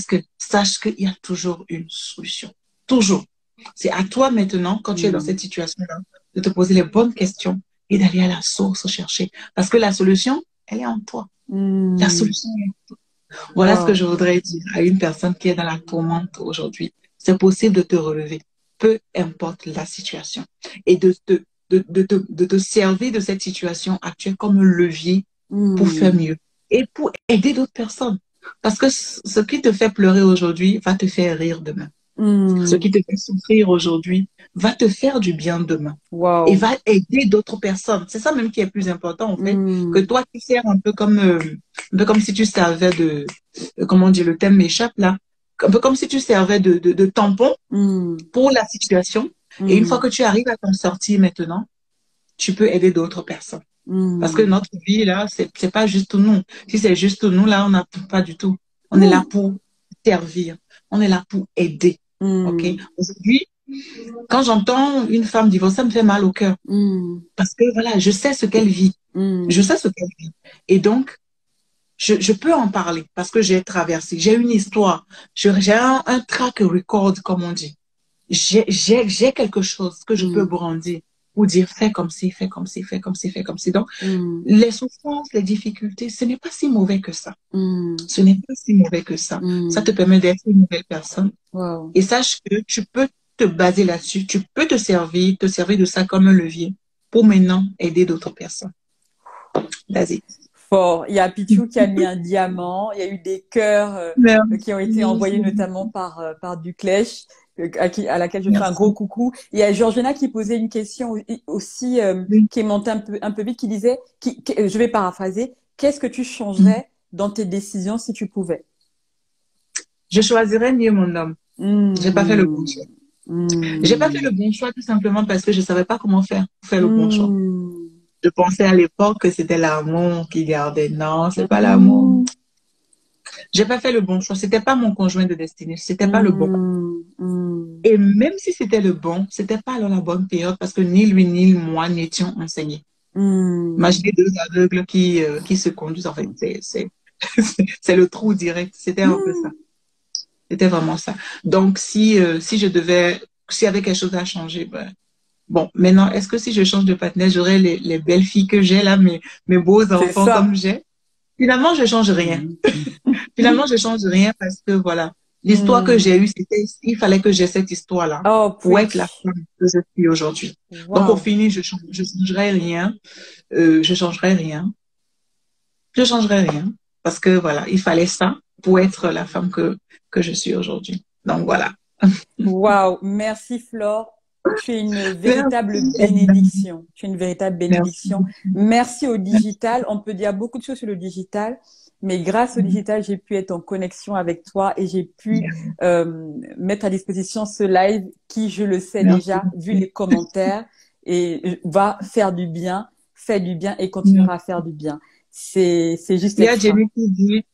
que, sache qu'il y a toujours une solution. Toujours. C'est à toi maintenant, quand tu es dans cette situation-là, de te poser les bonnes questions et d'aller à la source chercher. Parce que la solution, elle est en toi. La solution est en toi. Voilà ce que Wow. je voudrais dire à une personne qui est dans la tourmente aujourd'hui. C'est possible de te relever, peu importe la situation, et de te servir de cette situation actuelle comme un levier pour faire Hmm. mieux et pour aider d'autres personnes. Parce que ce qui te fait pleurer aujourd'hui va te faire rire demain. Ce Hmm. qui te fait souffrir aujourd'hui va te faire du bien demain et Wow. va aider d'autres personnes. C'est ça même qui est plus important, en fait, que Hmm. toi, tu sers un peu comme si tu servais comment dire, le thème m'échappe là, un peu comme si tu servais de tampon Hmm. pour la situation. Et une fois Hmm. que tu arrives à t'en sortir maintenant, tu peux aider d'autres personnes. Parce que Hmm. notre vie, là, c'est pas juste nous. Si c'est juste nous, là, on n'a pas du tout. On est là Hmm. pour servir. On est là pour aider. OK? Hmm. Aujourd'hui, quand j'entends une femme divorcée, ça me fait mal au cœur. Hmm. Parce que voilà, je sais ce qu'elle vit. Je Hmm. sais ce qu'elle vit. Et donc, je peux en parler parce que j'ai traversé. J'ai une histoire. J'ai un track record, comme on dit. J'ai quelque chose que je peux Hmm. brandir pour dire fais comme ci, fais comme ci, fais comme ci, fais comme ci. Donc, Hmm. les souffrances, les difficultés, ce n'est pas si mauvais que ça. Hmm. Ce n'est pas si mauvais que ça. Ça Hmm. te permet d'être une nouvelle personne. Wow. Et sache que tu peux te baser là-dessus. Tu peux te servir de ça comme un levier pour maintenant aider d'autres personnes. Vas-y. Fort. Il y a Pichou qui a mis un diamant. Il y a eu des cœurs qui ont été Merci. envoyés notamment par Duclèche, à laquelle je fais un gros Merci. coucou. Il y a Georgina qui posait une question aussi, Oui. qui est montée un peu vite, qui disait, je vais paraphraser, qu'est-ce que tu Mm. changerais dans tes décisions si tu pouvais? Je choisirais mieux mon homme. J'ai pas fait le bon Hmm. choix. J'ai pas fait Hmm. le bon choix tout simplement parce que je savais pas comment faire pour faire le bon choix. Hmm. Je pensais à l'époque que c'était l'amour qui gardait. Non, c'est pas l'amour. Hmm. J'ai pas fait le bon choix. C'était pas mon conjoint de destinée. C'était pas le bon. Hmm. Hmm. Et même si c'était le bon, c'était pas alors la bonne période parce que ni lui ni moi n'étions enseignés. Hmm. Imaginez deux aveugles qui se conduisent. En fait, c'est le trou direct. C'était un peu ça. Hmm. C'était vraiment ça. Donc, si je devais, s'il y avait quelque chose à changer, ben, bon, maintenant, est-ce que si je change de partenaire, j'aurai les belles filles que j'ai là, mes beaux C'est enfants comme ça. j'ai? Finalement, je change rien. Finalement, je change rien parce que voilà, l'histoire que Hmm. j'ai eue, il fallait que j'ai cette histoire-là Oh, pour être la preach. femme que je suis aujourd'hui. Donc, pour Wow. finir, je changerai rien. Je changerai rien. Je changerai rien parce que voilà, il fallait ça pour être la femme que je suis aujourd'hui. Donc voilà. Wow. Merci, Flore. Tu es une véritable Merci. bénédiction. Tu es une véritable Merci. bénédiction. Merci au digital. On peut dire beaucoup de choses sur le digital, mais grâce au digital, j'ai pu être en connexion avec toi et j'ai pu mettre à disposition ce live qui, je le sais Merci déjà, vu beaucoup. les commentaires, et va faire du bien, fait du bien et continuera à faire du bien. C'est juste Il y a extra. Jenny qui dit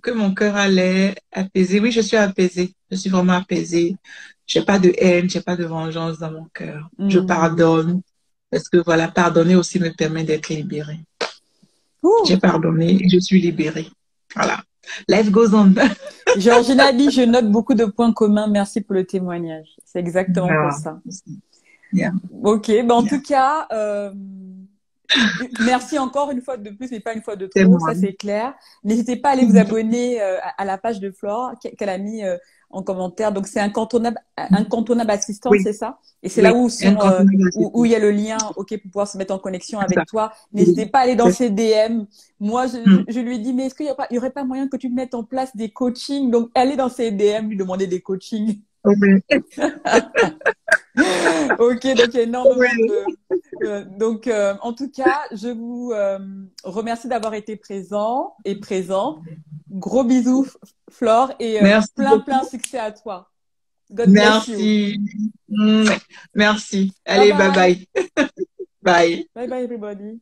que mon cœur allait apaiser. Oui, je suis apaisée. Je suis vraiment apaisée. J'ai pas de haine, j'ai pas de vengeance dans mon cœur. Je Hmm. pardonne. Parce que voilà, pardonner aussi me permet d'être libérée. Ouh. J'ai pardonné et je suis libérée. Voilà. Life goes on. Georgina dit, je note beaucoup de points communs. Merci pour le témoignage. C'est exactement pour Yeah. ça. Yeah. Ok, ben en Yeah. tout cas, merci encore une fois de plus, mais pas une fois de C'est trop, moi. ça c'est clair. N'hésitez pas à aller vous abonner à la page de Flore qu'elle a mis en commentaire. Donc c'est incontournable assistance, Oui, c'est ça? Et c'est là oui. où Un sont contenu où d'assistance. il y a le lien, ok, pour pouvoir se mettre en connexion C'est ça. avec toi. N'hésitez Oui. pas à aller dans C'est ça. ses DM. Moi, Hmm. je lui ai dit, mais est-ce il y aurait pas moyen que tu mettes en place des coachings? Donc allez dans ses DM, lui demander des coachings. Oui. Ok, donc il y a énormément Oui. de. Donc, en tout cas, je vous remercie d'avoir été présent et présente. Gros bisous, Flore, et Merci plein beaucoup. succès à toi. God bless you. Merci. Mm. Merci. Bye Allez, bye bye. bye. Bye. Bye bye, everybody.